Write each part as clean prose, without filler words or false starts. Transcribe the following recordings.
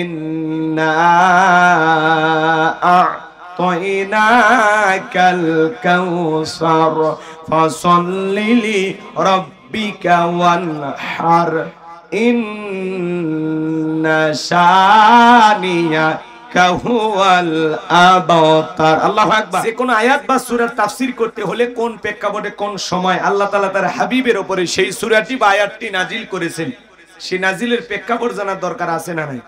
ইন্না আ'তাইনাকাল কাউসার ফাসাল্লি লিরাব্বিকা ওয়ানহার ইন্না শানিয়াকা হুয়াল আবতার। আল্লাহু আকবার। যে কোন আয়াত বা সূরার তাফসীর করতে হলে কোন প্রেক্ষাপটে কোন সময় আল্লাহ তাআলা তার হাবিবের উপরে সেই সূরাটি বা আয়াতটি নাজিল করেছেন, সেই নাজিলের প্রেক্ষাপট জানার দরকার আছে না নাই?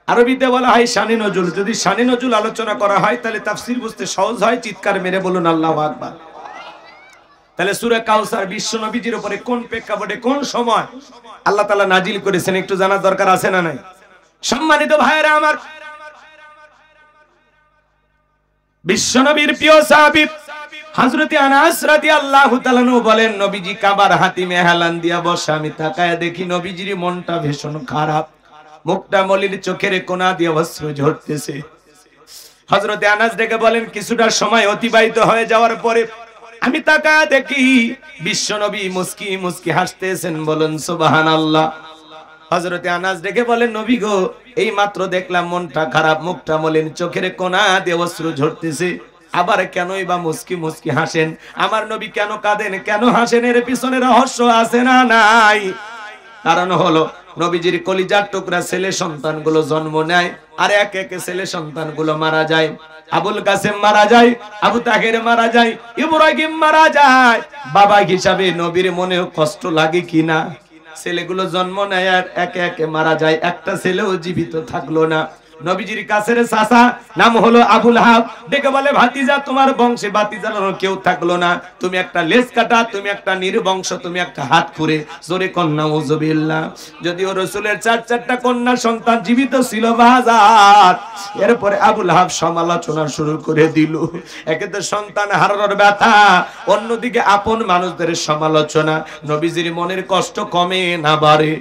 আরবিতে বলা হয় শানে নজুল। যদি শানে নজুল আলোচনা করা হয় তাহলে তাফসীর বুঝতে সহজ হয়। চিৎকার মেরে বলুন আল্লাহু আকবার। তাহলে সূরা কাউসার বিশ্ব নবীজির উপরে কোন প্রেক্ষাপটে কোন সময় আল্লাহ তাআলা নাজিল করেছেন একটু জানার দরকার আছে না নাই? সম্মানিত ভাইরা আমার, বিশ্ব নবীর প্রিয় সাহাবী হযরত আনাস রাদিয়াল্লাহু তাআলা আনহু বলেন, নবীজি কাবার হাতিমে হেলান দিয়া বসে, আমি তাকায় দেখি নবীজির মনটা ভীষণ খারাপ, মুখটা মলিন, চোখের কোণা দিয়ে অশ্রু ঝরতেছে। হযরত আনাস ডেকে বলেন, কিছুটা সময় অতিবাহিত হয়ে যাওয়ার পরে আমি তাকায় দেখি বিশ্ব নবী মুস্কি মুস্কি হাসতেছেন। বলেন সুবহানাল্লাহ। হযরত আনাস ডেকে বলেন, নবী গো, এই মাত্র দেখলাম মনটা খারাপ, মুখটা মলিন, চোখের কোণা দিয়ে অশ্রু ঝরতেছে, আবার কেনই বা মুস্কি মুস্কি হাসেন? আমার নবী কেন কাঁদেন, কেন হাসেন? এর পিছনে রহস্য আছে না নাই? কারণ হলো নবীজির কলিজার টুকরা ছেলে সন্তানগুলো জন্ম নেয় আর এক এক ছেলে সন্তানগুলো মারা যায়। আবুল কাসেম মারা যায়, আবু তাহের মারা যায়, ইব্রাহিম মারা যায়। বাবা হিসাবে নবীর মনেও কষ্ট লাগে কিনা? ছেলেগুলো জন্ম নেয় আর একে একে মারা যায়, একটা ছেলেও জীবিত থাকলো না। নবীজির কাছের চাচা নাম হলো আবুল হাব ডেকে বলে, ভাতিজা, তোমার বংশে ভাতিজার কেউ থাকলো না, তুমি একটা লেজ কাটা, তুমি একটা নির্বংশ, তুমি একটা হাত খুঁড়ে। জোরে কন্যা উযুবিল্লাহ। যদিও রাসূলের চারটা কন্যা সন্তান জীবিত ছিল বাজার। এরপরে আবুল হাব সমালোচনা শুরু করে দিল। একে তো সন্তান হারানোর ব্যথা, অন্যদিকে আপন মানুষদের সমালোচনা। নবীজির মনের কষ্ট কমে না বাড়ে?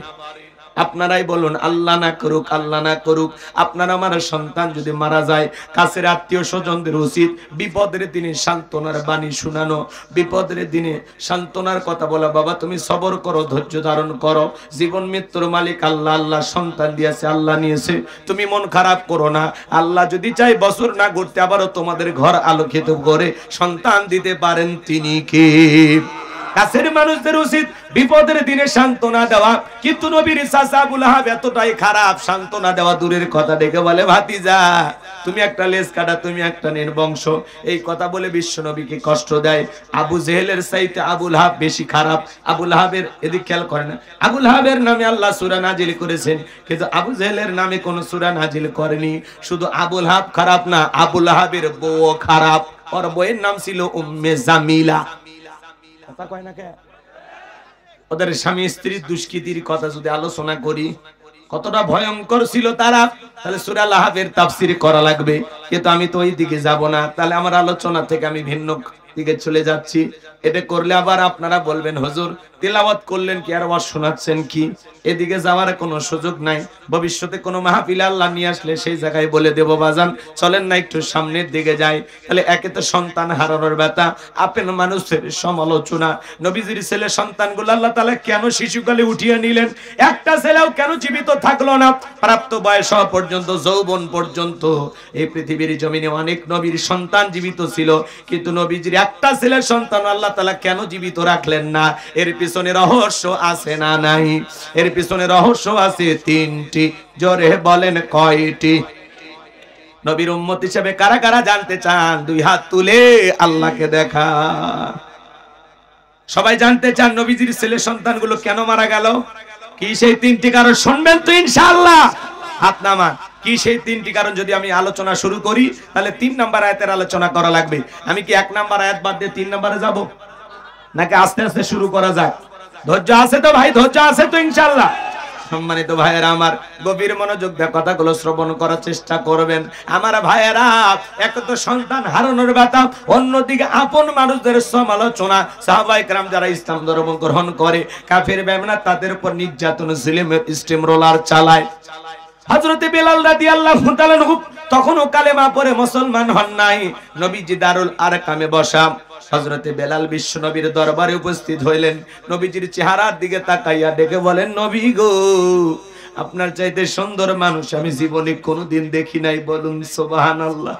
আপনারাই বলুন, আল্লাহ না করুক, আল্লাহ না করুক, আপনার আমার সন্তান যদি মারা যায়, কাছের আত্মীয় স্বজনদের উচিত বিপদের দিনে সান্ত্বনার বাণী শোনানো, বিপদের দিনে সান্ত্বনার কথা বলা। বাবা, তুমি সবর করো, ধৈর্য ধারণ করো, জীবন মৃত্যুর মালিক আল্লাহ, আল্লাহ সন্তান দিয়েছে, আল্লাহ নিয়েছে, তুমি মন খারাপ করো না। আল্লাহ যদি চাই বছর না ঘুরতে আবারও তোমাদের ঘর আলোকিত করে সন্তান দিতে পারেন, তিনি কে? কাছের মানুষদের উচিত বিপদের দিনে সান্ত্বনা দেওয়া, কিন্তু নবীর চাচা আবুল আহাব এতটাই খারাপ, সান্ত্বনা দেওয়া দূরের কথা, ডেকে বলে, ভাতিজা, তুমি একটা লেজ কাটা, তুমি একটা নির্বংশ। এই কথা বলে বিশ্ব নবীকে কষ্ট দেয়। আবু জেহেলের চাইতে আবুল আহাব বেশি খারাপ। আবুল আহাবের এদিক খেয়াল করে না, আবুল আহাবের নামে আল্লাহ সূরা নাজিল করেছেন, কিন্তু আবু জেহেলের নামে কোন সূরা নাজিল করেনি। শুধু আবুল আহাব খারাপ না, আবুল আহাবের বউ খারাপ। ওর বউয়ের নাম ছিল উম্মে জামিলা। কথা কয় না কে? ওদের স্বামী স্ত্রীর দুষ্কৃতির কথা যদি আলোচনা করি, কতটা ভয়ঙ্কর ছিল তারা, তাহলে সূরা লাহাবের তাফসীর করা লাগবে, কিন্তু আমি তো ওই দিকে যাব না। তাহলে আমার আলোচনা থেকে আমি ভিন্ন দিকে চলে যাচ্ছি। এটা করলে আবার আপনারা বলবেন, হুজুর তিলাওয়াত করলেন কি আর ওয়াজ শোনাচ্ছেন কি? এদিকে যাওয়ার কোনো সুযোগ নাই। ভবিষ্যতে কোনো মাহফিল আল্লাহ নিয়ে আসলে সেই জায়গায় বলে দেব, বাজান চলেন না একটু সামনের দিকে যাই। তাহলে একে তো সন্তান হারানোর ব্যথা, আপন মানুষের সমালোচনা। নবীজির ছেলে সন্তানগুলো আল্লাহ তাআলা কেন শিশুকালে উঠিয়ে নিলেন? একটা ছেলেও কেন জীবিত থাকলো না? প্রাপ্ত বয়স হওয়া পর্যন্ত, যৌবন পর্যন্ত এই পৃথিবীর জমিনে অনেক নবীর সন্তান জীবিত ছিল, কিন্তু নবীজির একটা ছেলের সন্তান আল্লাহ তাআলা কেন জীবিত রাখলেন না? এর পিছনে রহস্য আছে না নাই? এর পিছনে রহস্য আছে তিনটি। জোরে বলেন কয়টি? নবীর উম্মত হিসেবে কারা কারা জানতে চান? দুই হাত তুলে আল্লাহকে দেখা। সবাই জানতে চান নবীজির ছেলে সন্তানগুলো কেন মারা গেল? কি সেই তিনটি কারণ? শুনবেন তো ইনশাআল্লাহ? হাত নামান। কি সেই তিনটি কারণ? যদি আমি আলোচনা শুরু করি তাহলে 3 নাম্বার আয়াতের আলোচনা করা লাগবে। আমি কি 1 নাম্বার আয়াত বাদ দিয়ে 3 নাম্বারে যাব, নাকি আস্তে আস্তে শুরু করা যাক? ধৈর্য আছে তো ভাই? ধৈর্য আছে তো ইনশাআল্লাহ? সম্মানিত ভাইয়েরা আমার, গভীর মনোযোগ দিয়ে কথাগুলো শ্রবণ করার চেষ্টা করবেন। আমার ভাইয়েরা, এক তো সন্তান হারানোর ব্যথা, অন্যদিকে আপন মানুষদের সমালোচনা। সাহাবায়ে কেরাম যারা ইসলাম ধর্ম গ্রহণ করে, কাফের বেঈমান তাদের উপর নির্যাতন, জুলুমের স্টিম রোলার চালায়। হযরত বেলাল রাদিয়াল্লাহু তাআলা তখনও কালেমা পড়ে মুসলমান হন নাই। নবীজি দারুল আরকামে বসা। হযরত বেলাল বিশ্ব নবীর দরবারে উপস্থিত হইলেন। নবীজির চেহারার দিকে তাকাইয়া ডেকে বলেন, নবী গো, আপনার চাইতে সুন্দর মানুষ আমি জীবনে কোনোদিন দেখি নাই, বলুন সুবহানাল্লাহ।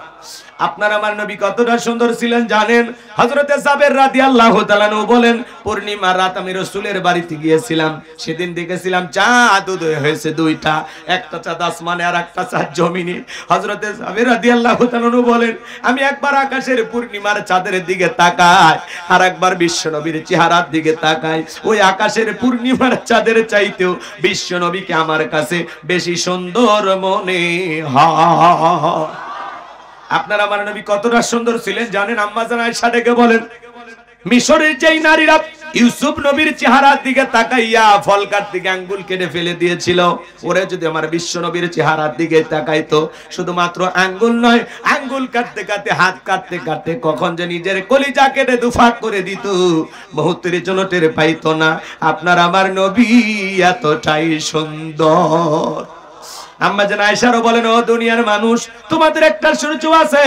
আপনার আমার নবী কতটা সুন্দর ছিলেন জানেন? হযরতে জাবের রাদিয়াল্লাহু তাআলা আনহু বলেন, পূর্ণিমা রাত আমি রাসূলের বাড়িতে গিয়েছিলাম, সেদিন দেখেছিলাম চাঁদ উদয় হয়েছে দুইটা, একটা চাঁদ আসমানে আর একটা চাঁদ জমিনে। হযরতে জাবের রাদিয়াল্লাহু তাআলা আনহু বলেন, আমি একবার আকাশের পূর্ণিমার চাঁদের দিকে তাকাই, আর একবার বিশ্বনবীর চেহারার দিকে তাকাই। ওই আকাশের পূর্ণিমার চাঁদের চাইতেও বিশ্বনবীকে আমার কাছে বেশি সুন্দর মনে হয়। আপনার আমার নবী কতটা সুন্দর ছিলেন জানেন? আম্মা জান আয়েশা ডেকে বলেন, মিশরের যেই নারীরা ইউসুফ নবীর চেহারার দিকে তাকাইয়া ফল কাটতে গিয়ে আঙ্গুল কেটে ফেলে দিয়েছিল, ওরে যদি আমার বিশ্ব নবীর চেহারার দিকে তাকাইতো, শুধুমাত্র আঙ্গুল নয়, আঙ্গুল কাটতে কাটতে হাত কাটতে কাটতে কখন যে নিজের কলিজা কেটে দুফাক করে দিত, মুহূর্তের জন্য টের পাইতো না। আপনার আমার নবী এতটাই সুন্দর। আম্মা জান আয়েশারও বলেন, ও দুনিয়ার মানুষ, তোমাদের একটা সূর্য আছে,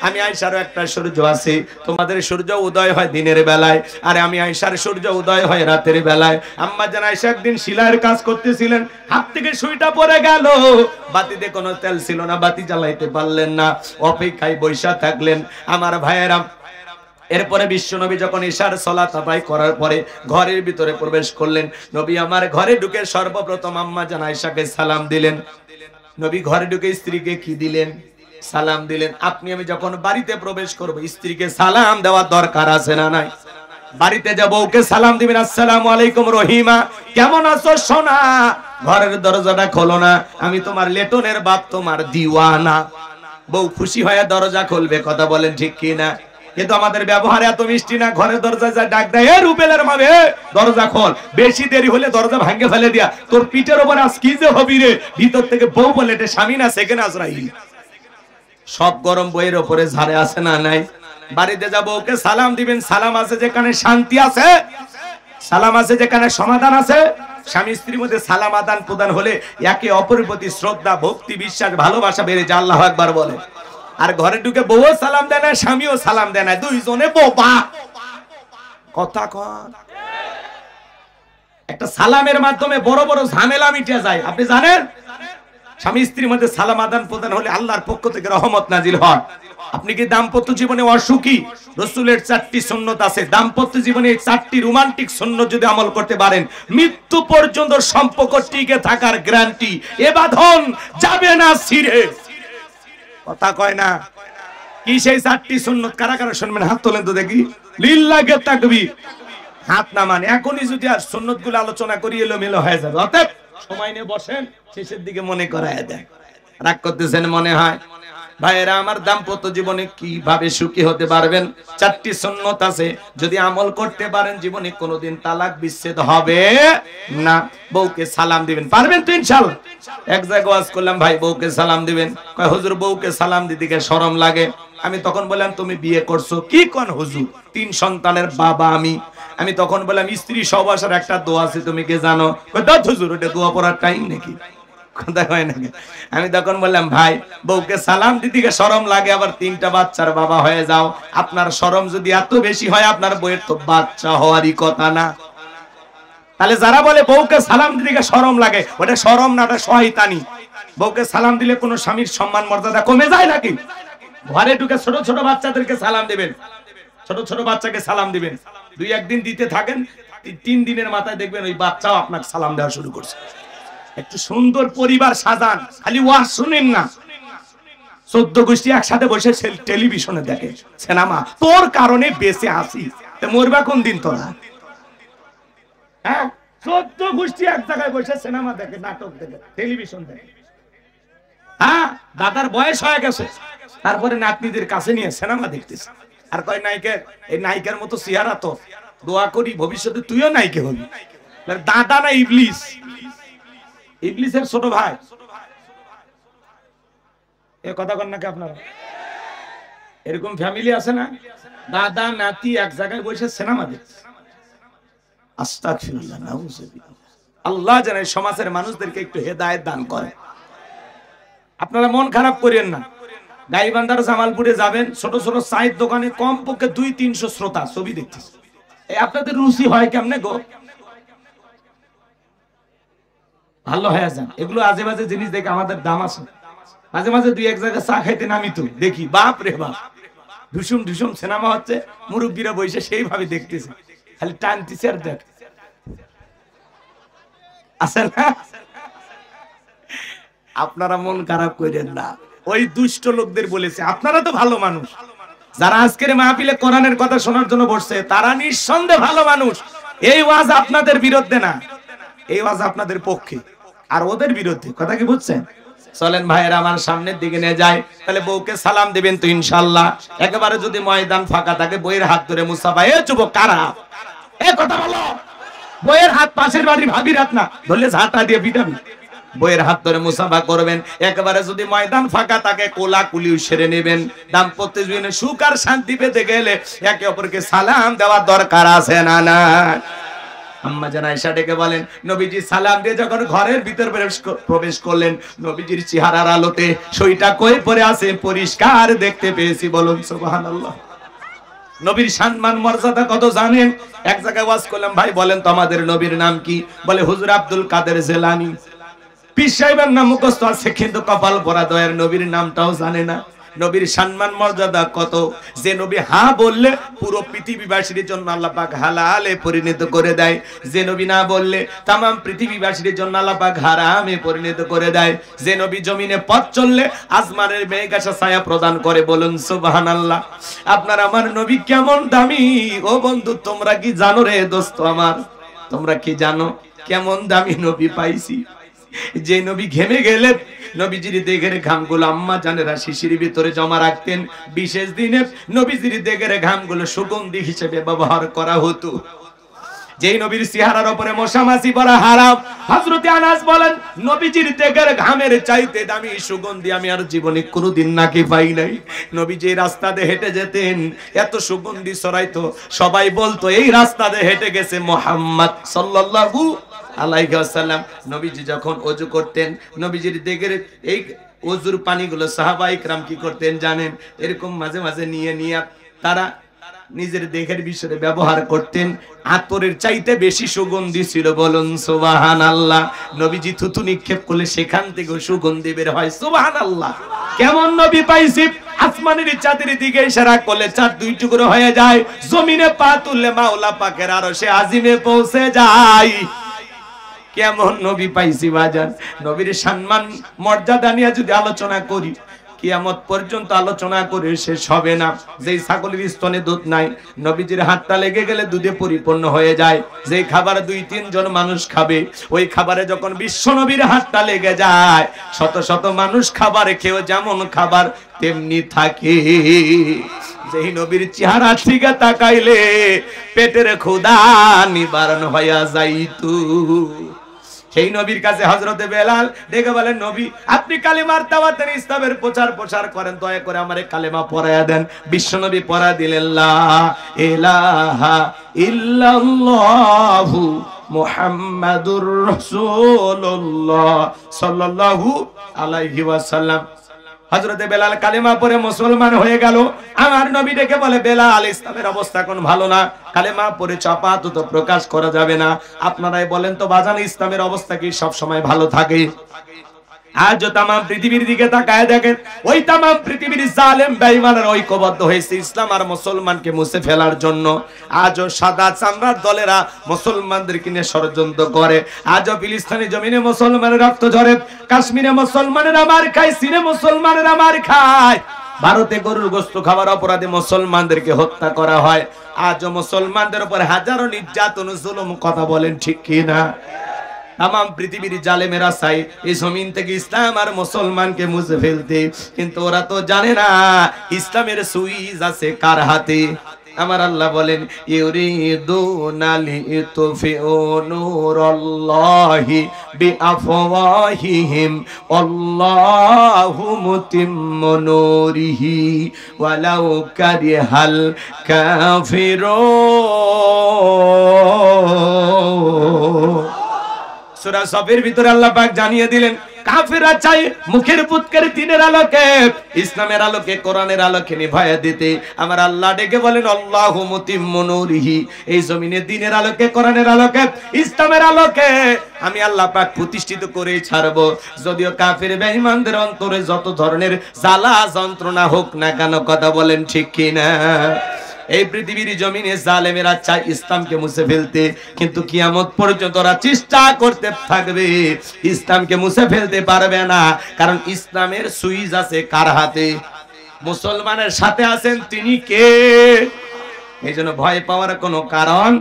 আমি আয়েশারও একটা সূর্য আছে। তোমাদের সূর্য উদয় হয় দিনের বেলায়, আর আমি আয়েশার সূর্য উদয় হয় রাতের বেলায়। আম্মা জান আয়েশা একদিন সেলাইয়ের কাজ করতেছিলেন, হাত থেকে সুইটা পড়ে গেল, বাতিতে কোনো তেল ছিল না, বাতি জ্বালাইতে পারলেন না, অপেক্ষায় বৈশা থাকলেন। আমার ভাইয়েরা, এরপরে বিশ্বনবী যখন ইশার সালাত আদায় করার পরে ঘরের ভিতরে প্রবেশ করলেন, নবী আমার ঘরে ঢুকে সর্বপ্রথম আম্মা জান আয়েশাকে সালাম দিলেন। নবী ঘরে ঢুকে স্ত্রীকে কি দিলেন? সালাম দিলেন। আপনি আমি যখন বাড়িতে প্রবেশ করব, স্ত্রীকে সালাম দেওয়ার দরকার আছে না নাই? বাড়িতে যাব, ওকে সালাম দিবেন, আসসালামু আলাইকুম রহিমা, কেমন আছো সোনা? ঘরের দরজাটা খোলো না, আমি তোমার লেটনের বাপ, তোমার দিওয়ানা। বউ খুশি হয়ে দরজা খুলবে, কথা বলেন ঠিক কি না? কিন্তু আমাদের ব্যবহার এত মিষ্টি না, ঘরের দরজা যায় ডাক দেয়, এ রুবেলের মাবে দরজা খোল, বেশি দেরি হলে দরজা ভাঙে ফেলে দিয়া, তোর পিঠের উপর আজ কি যে হবি রে। ভিতর থেকে বউ বলে, এটা স্বামী না সেকেন্ড আজরাইল। সব গরম বইয়ের উপরে ঝাড়ে আছে না নাই? বাড়িতে যাব, ওকে সালাম দিবেন। সালাম আছে যেখানে শান্তি আছে, সালাম আছে যেখানে সমাধান আছে। স্বামী স্ত্রীর মধ্যে সালাম আদান প্রদান হলে একে অপরের প্রতি শ্রদ্ধা, ভক্তি, বিশ্বাস, ভালোবাসা বেড়ে যায়। আল্লাহু আকবার বলে। আর ঘরে ঢুকে বউও সালাম দেয় না, স্বামীও সালাম দেয় না, দুইজনে বোবা। কথা কন। একটা সালামের মাধ্যমে বড় বড় ঝামেলা মিটে যায়, আপনি জানেন? স্বামী স্ত্রীর মধ্যে সালাম আদান প্রদান হলে আল্লাহর পক্ষ থেকে রহমত নাজিল হয়। আপনি কি দাম্পত্য জীবনে অসুখী? রাসূলের 4টি সুন্নাত আছে, দাম্পত্য জীবনে এই 4টি রোমান্টিক সুন্নাত যদি আমল করতে পারেন, মৃত্যু পর্যন্ত সম্পর্ক টিকে থাকার গ্যারান্টি। এ বাঁধন যাবে না ছিঁড়ে। কথা কয় না? কি সেই 4টি সুন্নাত? কারা কারা শুনবেন হাত তোলেন তো দেখি। লিল্লাহি তাকবীর। হাত নামান। এখনই যদি আর সুন্নাতগুলো আলোচনা করি এলোমেলো হয়ে যাবে। অতএব সময় নিয়ে বসেন, শেষের দিকে মনে করায় দেন। রাগ করতেছেন মনে হয়? ভাইয়েরা আমার, দাম্পত্য জীবনে কিভাবে সুখী হতে পারবেন? 4টি সুন্নাত আছে, যদি আমল করতে পারেন জীবনে কোনোদিন তালাক বিচ্ছেদ হবে না। বউকে সালাম দিবেন, পারবেন তো ইনশাআল্লাহ? এক জায়গায় ওয়াজ করলাম, ভাই বউকে সালাম দিবেন। কয় হুজুর বউকে সালাম দিতে গিয়ে শরম লাগে। আমি তখন বললাম, তুমি বিয়ে করছো? কি কোন হুজুর, 3 সন্তানের বাবা আমি। আমি তখন বললাম, স্ত্রী সহবাসের একটা দোয়া আছে, তুমি কি জানো? কয় হুজুর, ওটা দোয়া পড়ার টাইম নাকি? কথা হয় নাকি? আমি তখন বললাম, ভাই বউকে সালাম দিতে গিয়ে শরম লাগে, আবার 3টা বাচ্চার বাবা হয়ে যাও। আপনার শরম যদি এত বেশি হয়, আপনার বউয়ের তো বাচ্চা হওয়ারই কথা না। তাহলে যারা বলে বউকে সালাম দিতে গিয়ে শরম লাগে, ওটা শরম না, ওটা শয়তানি। বউকে সালাম দিলে কোনো স্বামীর সম্মান মর্যাদা কমে যায় নাকি? ঘরে ঢুকে ছোট ছোট বাচ্চাদেরকে সালাম দিবেন, ছোট ছোট বাচ্চাকে সালাম দিবেন। 2-1 দিন দিতে থাকেন, 3 দিনের মাথায় দেখবেন ওই বাচ্চাও আপনাকে সালাম দেওয়া শুরু করছে। একটু সুন্দর পরিবার সাজান, খালি ওয়াজ শুনেন না। 14 গোষ্ঠী একসাথে বসে টেলিভিশনে দেখে সিনেমা, তোর কারণে বেঁচে আসি, মরবা কোন দিন তোরা? হ্যাঁ, 14 গোষ্ঠী এক জায়গায় বসে সিনেমা দেখে, নাটক দেখে, টেলিভিশন দেখে। হ্যাঁ, দাদার বয়স হয়ে গেছে, তারপরে নাতনিদের কাছে নিয়ে সিনেমা দেখতেছে। আর কয় নায়িকা, এই নায়িকার মতো চেহারা তো, দোয়া করি ভবিষ্যতে তুইও নায়িকা হবি। দাদা না ইবলিস, ইবলিসের ছোট ভাই। এ কথা কন নাকি আপনারা? এরকম ফ্যামিলি আছে না? দাদা নাতি এক জায়গায় বসে সিনেমা দেখছে। আস্তাগফিরুল্লাহ, নাউযুবিল্লাহ। আল্লাহ জানে সমাজের মানুষদেরকে একটু হেদায়েত দান করে। আপনারা মন খারাপ করেন না। গাইবান্ধার জামালপুরে যাবেন, ছোট ছোট চায়ের দোকানে কমপক্ষে 200-300 শ্রোতা ছবি দেখতেছে। এই আপনাদের রুচি হয় কেমনে গো? ভালো হয়ে যান। এগুলো আজে বাজে জিনিস দেখে আমাদের দাম আছে। মাঝে মাঝে দুই এক জায়গায় চা খাইতে নামি তো দেখি, বাপ রে বাপ, ঢুসুম ঢুসুম সিনেমা হচ্ছে, মুরব্বীরা বসে সেইভাবে দেখতেছে, খালি টানতেছে আর দেখ আছে না। আপনারা মন খারাপ করেন না, ওই দুষ্ট লোকদের বলেছে। আপনারা তো ভালো মানুষ, যারা আজকের মাহফিলে কোরআনের কথা শোনার জন্য বসছে তারা নিঃসন্দেহে ভালো মানুষ। এই ওয়াজ আপনাদের বিরুদ্ধে না, এই ওয়াজ আপনাদের পক্ষে, আর ওদের বিরুদ্ধে। কথা কি বুঝছেন? চলেন ভাইয়েরা, আমার সামনের দিকে নিয়ে যায়। তাহলে বউকে সালাম দিবেন তো ইনশাআল্লাহ। একেবারে যদি ময়দান ফাঁকা থাকে বইয়ের হাত ধরে মুসাফা, এ যুবক কারা, এ কথা বলো। বইয়ের হাত পাশের বাড়ির ভাবির হাত না, ধরলে ঝাঁটা দিয়ে পিটাবি। বইয়ের হাত ধরে মুসাফা করবেন। একেবারে যদি ময়দান ফাঁকা থাকে কোলাকুলি সেরে নেবেন। দাম্পত্য জীবনে সুখ আর শান্তি পেতে গেলে একে অপরকে সালাম দেওয়ার দরকার আছে না না? আম্মা জান আয়েশা ডেকে বলেন, নবীজি সালাম দিয়ে যখন ঘরের ভিতর প্রবেশ করলেন, নবীজির চেহারার আলোতে সইটা কই পড়ে আছে পরিষ্কার দেখতে পেয়েছি। বলুন সুবহানাল্লাহ। নবীর সম্মান মর্যাদা কত জানেন? এক জায়গায় ওয়াজ করলাম, ভাই বলেন তো আমাদের নবীর নাম কি? বলে হুজুর আব্দুল কাদের জিলানী। পীর সাহেবের নাম মুখস্থ আছে কিন্তু কপাল পরা দয়ার নবীর নামটাও জানে না। নবীর সম্মান মর্যাদা কত, যে নবী হা বললে পুরো পৃথিবীবাসীর জন্য আল্লাহ পাক হালালে পরিণত করে দেয়, যে নবী না বললে तमाम পৃথিবীবাসীর জন্য আল্লাহ পাক হারামে পরিণত করে দেয়, যে নবী জমিনে পথ চললে আসমানের মেঘ আসা ছায়া প্রদান করে। বলুন সুবহানাল্লাহ। আপনার আমার নবী কেমন দামি। ও বন্ধু, তোমরা কি জানো রে দোস্ত আমার, তোমরা কি জানো কেমন দামি নবী পাইছি? যে নবী ঘেমে গেলেন, নবীজির দেহের ঘামগুলো আম্মা জানেরা শিশির ভিতরে জমা রাখতেন। বিশেষ দিনে নবীজির দেহের ঘামগুলো সুগন্ধি হিসেবে ব্যবহার করা হতো। যেই নবীর চেহারার উপরে মশা মাছি পড়া হারাম। হযরত আনাস বলেন, নবীজির দেহের ঘামের চাইতে দামি সুগন্ধি আমি আর জীবনে কোনোদিন নাকি পাই নাই। নবীজি রাস্তা দিয়ে হেঁটে যেতেন, এত সুগন্ধি ছড়াইতো, সবাই বলতো এই রাস্তা দিয়ে হেঁটে গেছে মুহাম্মদ সাল্লাল্লাহু আলাইহি ওয়াসাল্লাম। নবীজি যখন ওযু করতেন, নবীজির দেহের এই ওযুর পানিগুলো সাহাবায়ে কেরাম কি করতেন জানেন? এরকম মাঝে মাঝে নিয়ে নিয়ে তারা নিজের দেহের বিষয়ে ব্যবহার করতেন। আতরের চাইতে বেশি সুগন্ধি ছিল। বলুন সুবহানাল্লাহ। নবীজি থুতু নিক্ষেপ করলে সেখান থেকে সুগন্ধি বের হয়। সুবহানাল্লাহ। কেমন নবী পাইছি? আসমানের চাঁদের দিকে ইশারা করলে চাঁদ দুই টুকরো হয়ে যায়, জমিনে পা তুললে মাওলা পাকের আরশে আজিমে পৌঁছে যায়। কেমন নবী পাইছি বাজান। নবীর সম্মান মর্যাদা নিয়ে যদি আলোচনা করি, কিয়ামত পর্যন্ত আলোচনা করে শেষ হবে না। যেই ছাগলের স্তনে দুধ নাই, নবীজির হাতটা লেগে গেলে দুধে পরিপূর্ণ হয়ে যায়। যেই খাবার 2-3 জন মানুষ খাবে, ওই খাবারে যখন বিশ্ব নবীর হাতটা লেগে যায়, শত শত মানুষ খাবারে খেয়ে যেমন খাবার তেমনি থাকে। যেই নবীর চেহারা থেকে তাকাইলে পেটের ক্ষুধা নিবারণ হইয়া যাইতু। সেই নবীর কাছে হযরতে বেলাল ডেকে বলেন, নবী আপনি কালিমার দাওয়াত দেন, ইসলামের প্রচার করেন, দয়া করে আমারে কালেমা পড়ায়া দেন। বিশ্ব নবী পড়া দিলেন, লা ইলাহা ইল্লাল্লাহু মুহাম্মাদুর রাসূলুল্লাহ সাল্লাল্লাহু আলাইহি ওয়াসাল্লাম। হযরতে বেলাল কালেমা পড়ে মুসলমান হয়ে গেল। আমার নবী ডেকে বলে, বেলাল ইসলামের অবস্থা কোন ভালো না, কালেমা পড়ে আপাতত প্রকাশ করা যাবে না। আপনারাই বলেন তো বাজান, ইসলামের অবস্থা কি সব সময় ভালো থাকে? আজ তাম পৃথিবীর দিকে তাকায় দেখেন, ওই তাম পৃথিবীর জালেম বেঈমানরা ঐক্যবদ্ধ হয়েছে ইসলাম আর মুসলমানকে মুছে ফেলার জন্য। আজও সাদা চামড়ার দলেরা মুসলমানদেরকে নিয়ে ষড়যন্ত্র করে। আজও ফিলিস্তিনি জমিনে মুসলমানের রক্ত ঝরে, কাশ্মীরে মুসলমানেরা মার খায়, চীনে মুসলমানেরা মার খায়, ভারতে গরুর গোশত খাবার অপরাধে মুসলমানদেরকে হত্যা করা হয়। আজও মুসলমানদের উপর হাজারো নির্যাতন জুলুম। কথা বলেন ঠিক কি না? তাম পৃথিবীর জালেমেরা চাই এই জমিন থেকে ইসলাম আর মুসলমানকে মুছে ফেলতে, কিন্তু ওরা তো জানে না ইসলামের সুইচ আছে কার হাতে। আমার আল্লাহ বলেন, ইউরিদুনা লিতুফিউ নূরাল্লাহি বিআফওয়াহিহিম আল্লাহু মুতিম্মু নূরিহি ওয়ালাউ কারিহাল কাফিরুন। সূরা সফের ভিতরে আল্লাহ পাক জানিয়ে দিলেন, কাফেররা চায় মুখের পুতকের দিনের আলোকে, ইসলামের আলোকে, কোরআনের আলোকে নিভায়া দিতে। আমার আল্লাহ ডেকে বলেন আল্লাহু মুতিম্মু নূরিহি, এই জমিনে দিনের আলোকে, কোরআনের আলোকে, ইসলামের আলোকে আমি আল্লাহ পাক প্রতিষ্ঠিত করে ছাড়বো। যদিও কাফের বেঈমানদের অন্তরে যত ধরনের জ্বালা যন্ত্রণা হোক না কেন, কথা বলেন ঠিক কিনা? এই পৃথিবীর জমিনে জালেমেরা চায় ইসলামকে মুছে ফেলতে, কিন্তু কিয়ামত পর্যন্ত ওরা চেষ্টা করতে থাকবে, ইসলামকে মুছে ফেলতে পারবে না। কারণ ইসলামের সুইচ আছে কার হাতে? মুসলমানের সাথে আছেন তিনি কে? এই জন্য ভয় পাওয়ার কোনো কারণ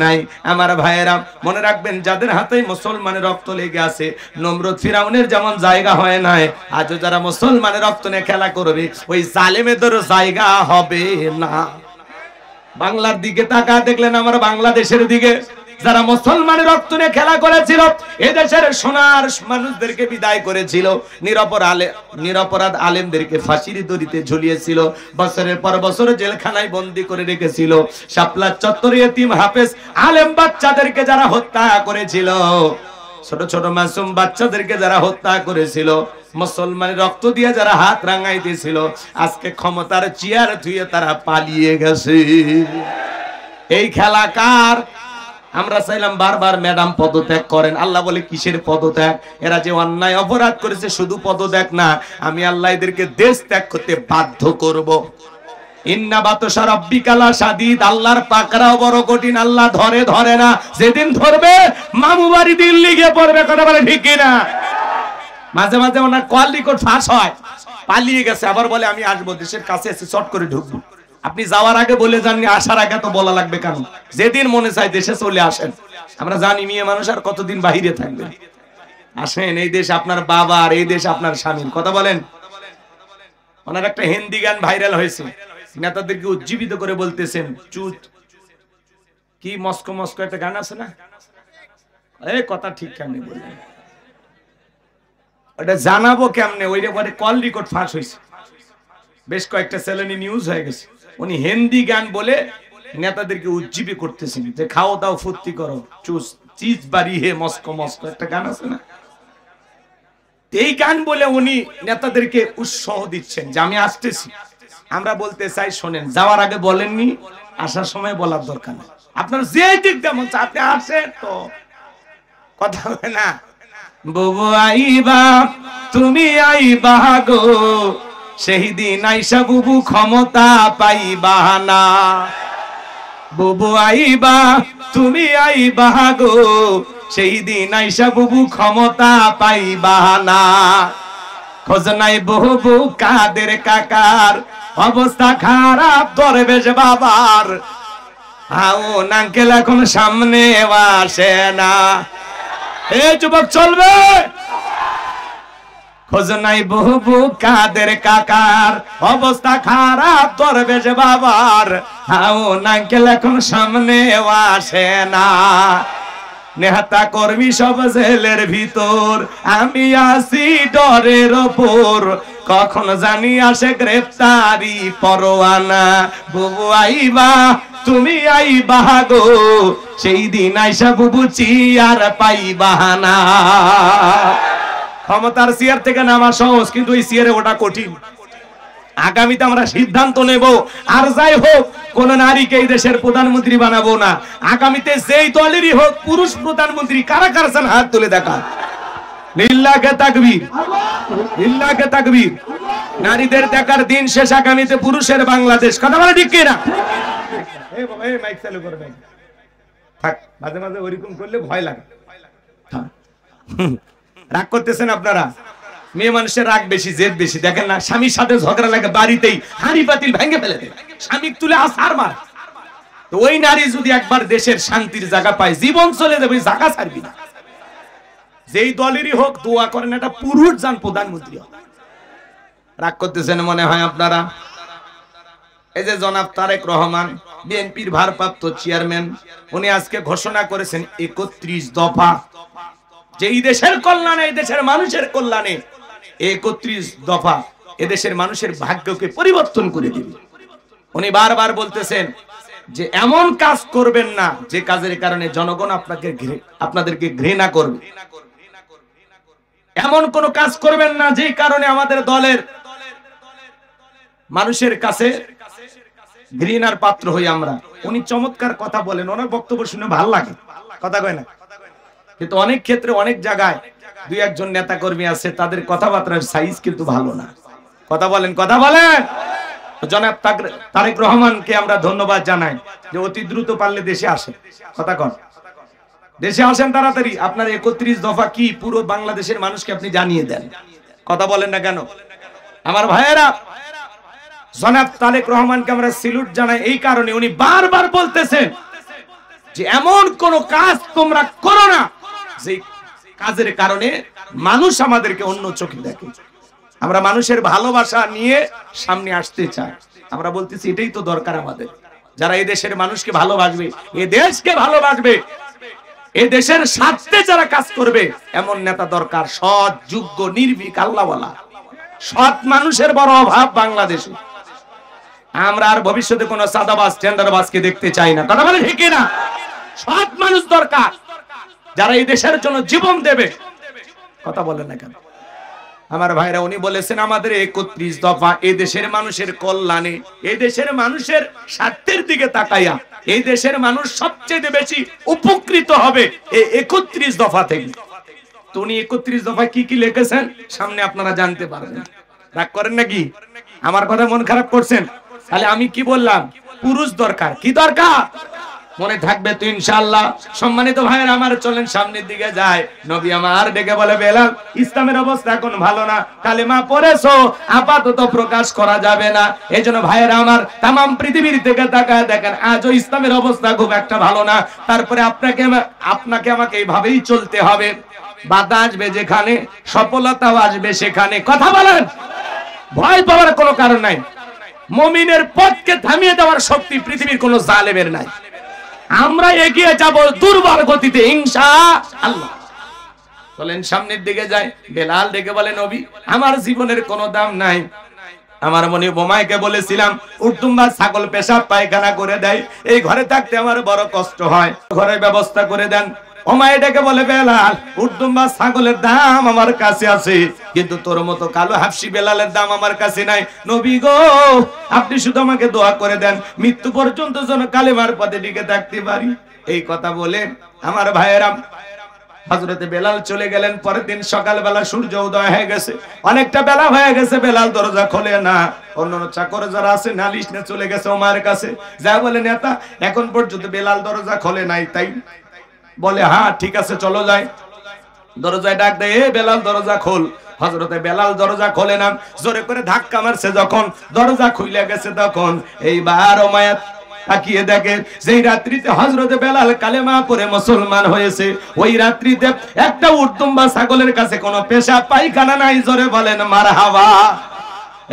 নাই। আমার ভাইয়েরা মনে রাখবেন, যাদের হাতে মুসলমানের রক্ত লেগে আছে, নমরুদ ফিরাউনের যেমন জায়গা হয় নাই, আজও যারা মুসলমানের রক্ত নিয়ে খেলা করবে, ওই জালেমেদেরও জায়গা হবে না। বাংলার দিকে তাকা দেখলেন, আমার বাংলাদেশের দিকে যারা মুসলমানের রক্ত নিয়ে খেলা করেছিল, এদেশের সোনার মানুষদেরকে বিদায় করেছিল, নিরপরাধ আলেমদেরকে ফাঁসির দড়িতে ঝুলিয়েছিল, বছরের পর বছর জেলখানায় বন্দী করে রেখেছিল, শাপলা চত্বরে এতিম হাফেজ আলেম বাচ্চাদেরকে যারা হত্যা করেছিল, ছোট ছোট মাসুম বাচ্চাদেরকে যারা হত্যা করেছিল, মুসলমানের রক্ত দিয়ে যারা হাত রাঙাইতেছিল, আজকে ক্ষমতার চেয়ার ধুয়ে তারা পালিয়ে গেছে। এই খেলা কার? আমরা চাইলাম বারবার ম্যাডাম পদত্যাগ করেন, আল্লাহ বলে কিসের পদত্যাগ? এরা যে অন্যায় অপরাধ করেছে শুধু পদত্যাগ না, আমি আল্লাহ এদেরকে দেশ ত্যাগ করতে বাধ্য করব। ইন্না বাতশা রাব্বিকা লাশাদীদ, আল্লাহর পাকড়াও বড় কঠিন, আল্লাহ ধরে না, যেদিন ধরবে মামু বাড়ি দিল্লি গিয়ে পড়বে, কথা বলে ঠিক কিনা? মাঝে মাঝে ওনার কল রেকর্ড ফাঁস হয়, পালিয়ে গেছে, আবার বলে আমি আসবো, দেশের কাছে এসে শর্ট করে ঢুকবো। আপনি যাওয়ার আগে বলে যাননি, আসার আগে তো বলা লাগবে কেন? যেদিন মনে চায় দেশে চলে আসেন। আমরা জানি মেয়ে মানুষ আর কতদিন বাহিরে থাকবে। আসেন, এই দেশ আপনার বাবার, এই দেশ আপনার স্বামীর, কথা বলেন। ওনার একটা হিন্দি গান ভাইরাল হয়েছে, নেতাদেরকে উজ্জীবিত করে বলতেছেন, চুত কি মস্কো মস্কো একটা গান আছে না, এই কথা ঠিক কেমনে বললেন, ওটা জানাবো কেমনে? ওইটা পরে কল রেকর্ড ফাঁস হয়েছে, বেশ কয়েকটা চ্যানেলে নিউজ হয়ে গেছে। উনি হিন্দি গান বলে নেতাদেরকে উজ্জীবিত করতেছেন যে খাও দাও ফুর্তি করো, চুস চিজ বাড়ি হে মস্কো মস্কো একটা গান আছে না, এই গান বলে উনি নেতাদেরকে উৎসাহ দিচ্ছেন যে আমি আসতেছি। আমরা বলতে চাই, শোনেন, যাওয়ার আগে বলেননি, আসার সময় বলার দরকার নেই। আপনার যে দিক যেমন আপনি আসেন তো, কথা হবে না। বুবু আইবা তুমি আইবা গো, সেই দিন আইসা বুবু ক্ষমতা পাইবা না। বুবু আইবা তুমি আইবা গো, সেই দিন আইসা বুবু ক্ষমতা পাইবা না। খোঁজ নাই বুবু কাদের কাকার, অবস্থা খারাপ দরবেশ বাবার, আও নাঙ্কেল এখন সামনে আসে না। এ যুবক চলবে, খোঁজ নাই বুবু কাদের কাকার, অবস্থা খারাপ দরবেশ বাবার, আও নাঙ্কেল এখন সামনে আসে না। নেতা কর্মী সব জেলের ভিতর, আমি আছি ডরের ওপর, কখন জানি আসে গ্রেফতারি পরোয়ানা। বুবু আইবা তুমি আইবা গো, সেই দিন আইসা বুবু চিয়ার পাইবা না। ক্ষমতার চেয়ার থেকে নামা সহজ, কিন্তু এই চেয়ারে ওটা কঠিন। আগামীতে আমরা সিদ্ধান্ত নেব, আর যাই হোক কোন নারীকে এই দেশের প্রধানমন্ত্রী বানাবো না। আগামীতে যেই দলেরই হোক পুরুষ প্রধানমন্ত্রী কারা কারা চান হাত তুলে দেখা। লিল্লাহে তাকবীর, লিল্লাহে তাকবীর। নারীদের দেখার দিন শেষ, আগামীতে পুরুষের বাংলাদেশ, কথা বলে ঠিক কিনা? এই বাবা, এই মাইক চালু করবেন, থাক, মাঝে মাঝে ওইরকম করলে ভয় লাগে। রাগ করতেছেন আপনারা, মেয়ে মানুষের রাগ বেশি, জেদ বেশি। দেখেন না, স্বামীর সাথে ঝগড়া লাগে, বাড়িতেই হাঁড়ি পাতিল ভেঙে ফেলে দেয়, স্বামী তুলে আসার মার। তো ওই নারী যদি একবার দেশের শান্তির জায়গা পায়, জীবন চলে যাবে, জায়গা ছাড়বি না। যেই দলেরই হোক দোয়া করেন একটা পুরুষ যান প্রধানমন্ত্রী হোক। রাগ করতেছেন মনে হয় আপনারা। এই যে জনাব তারেক রহমান, বিএনপির ভারপ্রাপ্ত চেয়ারম্যান, উনি আজকে ঘোষণা করেছেন 31 দফা, যে এই দেশের কল্যাণে, এই দেশের মানুষের কল্যাণে 31 দফা এদেশের মানুষের ভাগ্যকে পরিবর্তন করে দিবে। উনি বারবার বলতেছেন যে এমন কাজ করবেন না যে কাজের কারণে জনগণ আপনাদেরকে ঘৃণা করবে। এমন কোন কাজ করবেন না যেই কারণে আমাদের দলের মানুষের কাছে ঘৃণার পাত্র হই আমরা। উনি চমৎকার কথা বলেন, ওনার বক্তব্য শুনে ভালো লাগে, কথা কয় না, কিন্তু অনেক ক্ষেত্রে অনেক জায়গায় দুই একজন নেতা কর্মী আছে তাদের কথাবার্তার সাইজ কিন্তু ভালো না। কথা বলেন, কথা বলেন। জনাব তারেক রহমানকে আমরা ধন্যবাদ জানাই যে অতি দ্রুত পারলে দেশে আসে, কথা কন, দেশে আসেন তাড়াতাড়ি। আপনার 31 দফা কি পুরো বাংলাদেশের মানুষকে আপনি জানিয়ে দেন, কথা বলেন না কেন? আমার ভাইয়েরা, জনাব তারেক রহমানকে আমরা সিলুট জানাই এই কারণে, উনি বারবার বলতেছেন যে এমন কোন কাজ তোমরা করো না যে কাজের কারণে মানুষ আমাদেরকে অন্য চোখে দেখে। আমরা মানুষের ভালোবাসা নিয়ে সামনে আসতে চাই। আমরা বলতেছি এটাই তো দরকার আমাদের, যারা এই দেশের মানুষকে ভালোবাসবে, এই দেশকে ভালোবাসবে, এই দেশের স্বার্থে যারা কাজ করবে, এমন নেতা দরকার, সৎ, যোগ্য, নির্ভীক, আল্লাহওয়ালা। সৎ মানুষের বড় অভাব বাংলাদেশে। আমরা আর ভবিষ্যতে কোন সাদাবাজ, টেন্ডারবাজকে দেখতে চাই না, কথা বলে ঠিক না? সৎ মানুষ দরকার, যারা এই দেশের জন্য জীবন দেবে, কথা বলেন না কেন? আমার ভাইরা, উনি বলেছেন আমাদের 31 দফা এই দেশের মানুষের কল্যাণে, এই দেশের মানুষের স্বার্থের দিকে তাকাইয়া এই দেশের মানুষ সবচেয়ে বেশি উপকৃত হবে এই 31 দফা থেকে। তো উনি 31 দফায় কি কি লিখেছেন সামনে আপনারা জানতে পারবেন। রাগ করেন নাকি? আমার কথা মন খারাপ করছেন? তাহলে আমি কি বললাম? পুরুষ দরকার, কি দরকার মনে থাকবে তো ইনশাআল্লাহ। সম্মানিত ভাইয়েরা আমার, চলেন সামনের দিকে যায়। নবী আমার ডেকে বলে, বেলাল, ইসলামের অবস্থা এখন ভালো না, কালেমা পড়েছো, আপাতত প্রকাশ করা যাবে না। এইজন্য ভাইয়েরা আমার, তাম পৃথিবীর থেকে তাকায় দেখেন, আজও ইসলামের অবস্থা খুব একটা ভালো না। তারপরে আপনাকে আমাকে এইভাবেই চলতে হবে। বাধা আসবে যেখানে, সফলতাও আসবে সেখানে, কথা বলেন। ভয় পাওয়ার কোনো কারণ নাই। মুমিনের পথকে থামিয়ে দেওয়ার শক্তি পৃথিবীর কোনো জালেমের নাই। আমরা এগিয়ে যাব দুর্বার গতিতে ইনশাআল্লাহ। চলেন সামনের দিকে যাই। বেলাল ডেকে বলে, নবী আমার জীবনের কোনো দাম নাই। আমার মনে বোমাইকে বলেছিলাম উর্দুম্বা ছাগল পেশাব পায়খানা করে দেয়, এই ঘরে থাকতে আমার বড় কষ্ট হয়, ঘরের ব্যবস্থা করে দেন। ওমায় ডেকে বলে, বেলাল উর্দুম্বা ছাগলের দাম আমার কাছে আছে, কিন্তু তোর মতো কালো হাফসি বেলালের দাম আমার কাছে নাই। নবী গো, আপনি শুধু আমাকে দোয়া করে দেন, মৃত্যু পর্যন্ত যেন কালেমার পথে টিকে থাকতে পারি। এই কথা বলে আমার ভাইয়েরা, হযরতে বেলাল চলে গেলেন। পরের দিন সকালবেলা সূর্য উদয় হয়ে গেছে, অনেকটা বেলা হয়ে গেছে, বেলাল দরজা খোলে না। অন্যান্য চাকর যারা আছে নালিশ নিয়ে চলে গেছে ওমার কাছে, যা বলে, নেতা এখন পর্যন্ত বেলাল দরজা খোলে নাই, তাই বলে, হ্যাঁ ঠিক আছে চলো যাই। দরজায় ডাক দেয়, এ বেলাল দরজা খোল। হযরতে বেলাল দরজা খোলে না, জোরে করে ধাক্কা মারছে, যখন দরজা খুলে গেছে তখন এইবার ওমায়াত তাকিয়ে দেখে যেই রাত্রিতে হযরতে বেলাল কালেমা পড়ে মুসলমান হয়েছে, ওই রাত্রিতে একটা উর্দুম্বা ছাগলের কাছে কোনো পেশাব পায়খানা নাই। জোরে বলেন মারহাবা।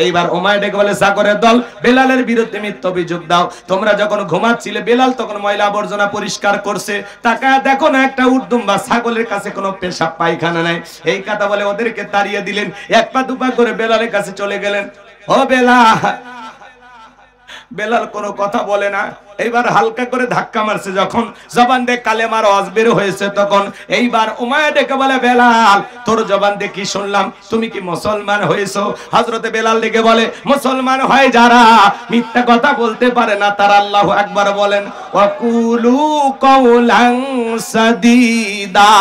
এইবার ওমায় ডেকে বলে, চাকরের দল, বেলালের বিরুদ্ধে মিথ্যা অভিযোগ দাও। তোমরা যখন ঘুমাচ্ছিলে বেলাল তখন ময়লা আবর্জনা পরিষ্কার করছে, তাকায় দেখো না একটা উর্দুম্বা ছাগলের কাছে কোনো পেশাব পায়খানা নাই। এই কথা বলে ওদেরকে তাড়িয়ে দিলেন। এক পা দুপা করে বেলালের কাছে চলে গেলেন। ও বেলাল, বেলাল কোনো কথা বলে না। এইবার হালকা করে ধাক্কা মারছে, যখন জবান দিয়ে কালেমার আওয়াজ বের হয়েছে তখন এইবার উমাইয়া ডেকে বলে, বেলাল তোর জবান দিয়ে কি শুনলাম, তুমি কি মুসলমান হয়েছো? হযরতে বেলাল ডেকে বলে, মুসলমান হয় যারা মিথ্যা কথা বলতে পারে না তারা আল্লাহু আকবার বলেন। ওয়াকুলু কাওলান সাদীদা।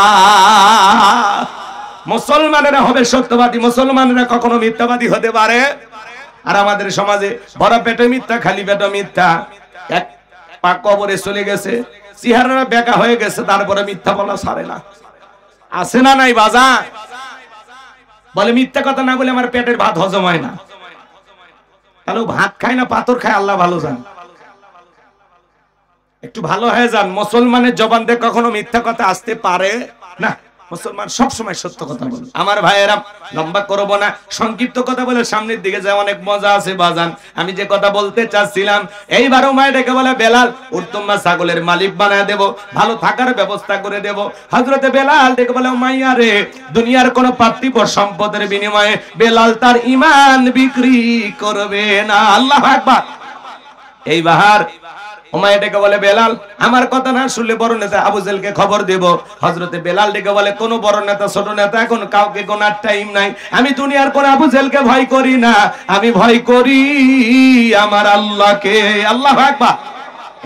মুসলমানেরা হবে সত্যবাদী, মুসলমানেরা কখনো মিথ্যাবাদী হতে পারে। আর আমাদের সমাজে বড় পেটে মিথ্যা, খালি পেটে মিথ্যা, এক পা কবরে চলে গেছে, চেহারা বেঁকা হয়ে গেছে, তারপরে মিথ্যা বলা ছাড়ে না। আছে না নাই বাজার? বলে মিথ্যা কথা না বলে আমার পেটের ভাত হজম হয় না। তাহলে ভাত খায় না পাথর খায়, আল্লাহ ভালো জান। একটু ভালো হয়ে যান। মুসলমানের জবান দিয়ে কখনো মিথ্যা কথা আসতে পারে না। মুসলমান সব সময় সত্য কথা বলে। আমার ভাইয়েরা, লম্বা করব না, সংক্ষিপ্ত কথা বলে সামনের দিকে যায়, অনেক মজা আছে বাজান। আমি যে কথা বলতে চাচ্ছিলাম, এইবার উমাইয়া ডেকে বলে, বেলাল উর্দুম্বা ছাগলের মালিক বানায় দেব, ভালো থাকার ব্যবস্থা করে দেব। হযরতে বেলাল ডেকে বলে, উমাইয়া রে, দুনিয়ার কোন পার্থিব সম্পদের বিনিময়ে বেলাল তার ঈমান বিক্রি করবে না। আল্লাহু আকবার। এইবার উমাইয়া ডেকে বলে বেলাল আমার কথা না শুনলে বড় নেতা আবু জেহেলকে খবর দেব। হযরতে বেলাল ডেকে বলে কোন বড় নেতা ছোট নেতা এখন কাউকে গোনার টাইম নাই, আমি দুনিয়ার কোন আবু জেহেলকে ভয় করি না, আমি ভয় করি আমার আল্লাহকে। আল্লাহু আকবার।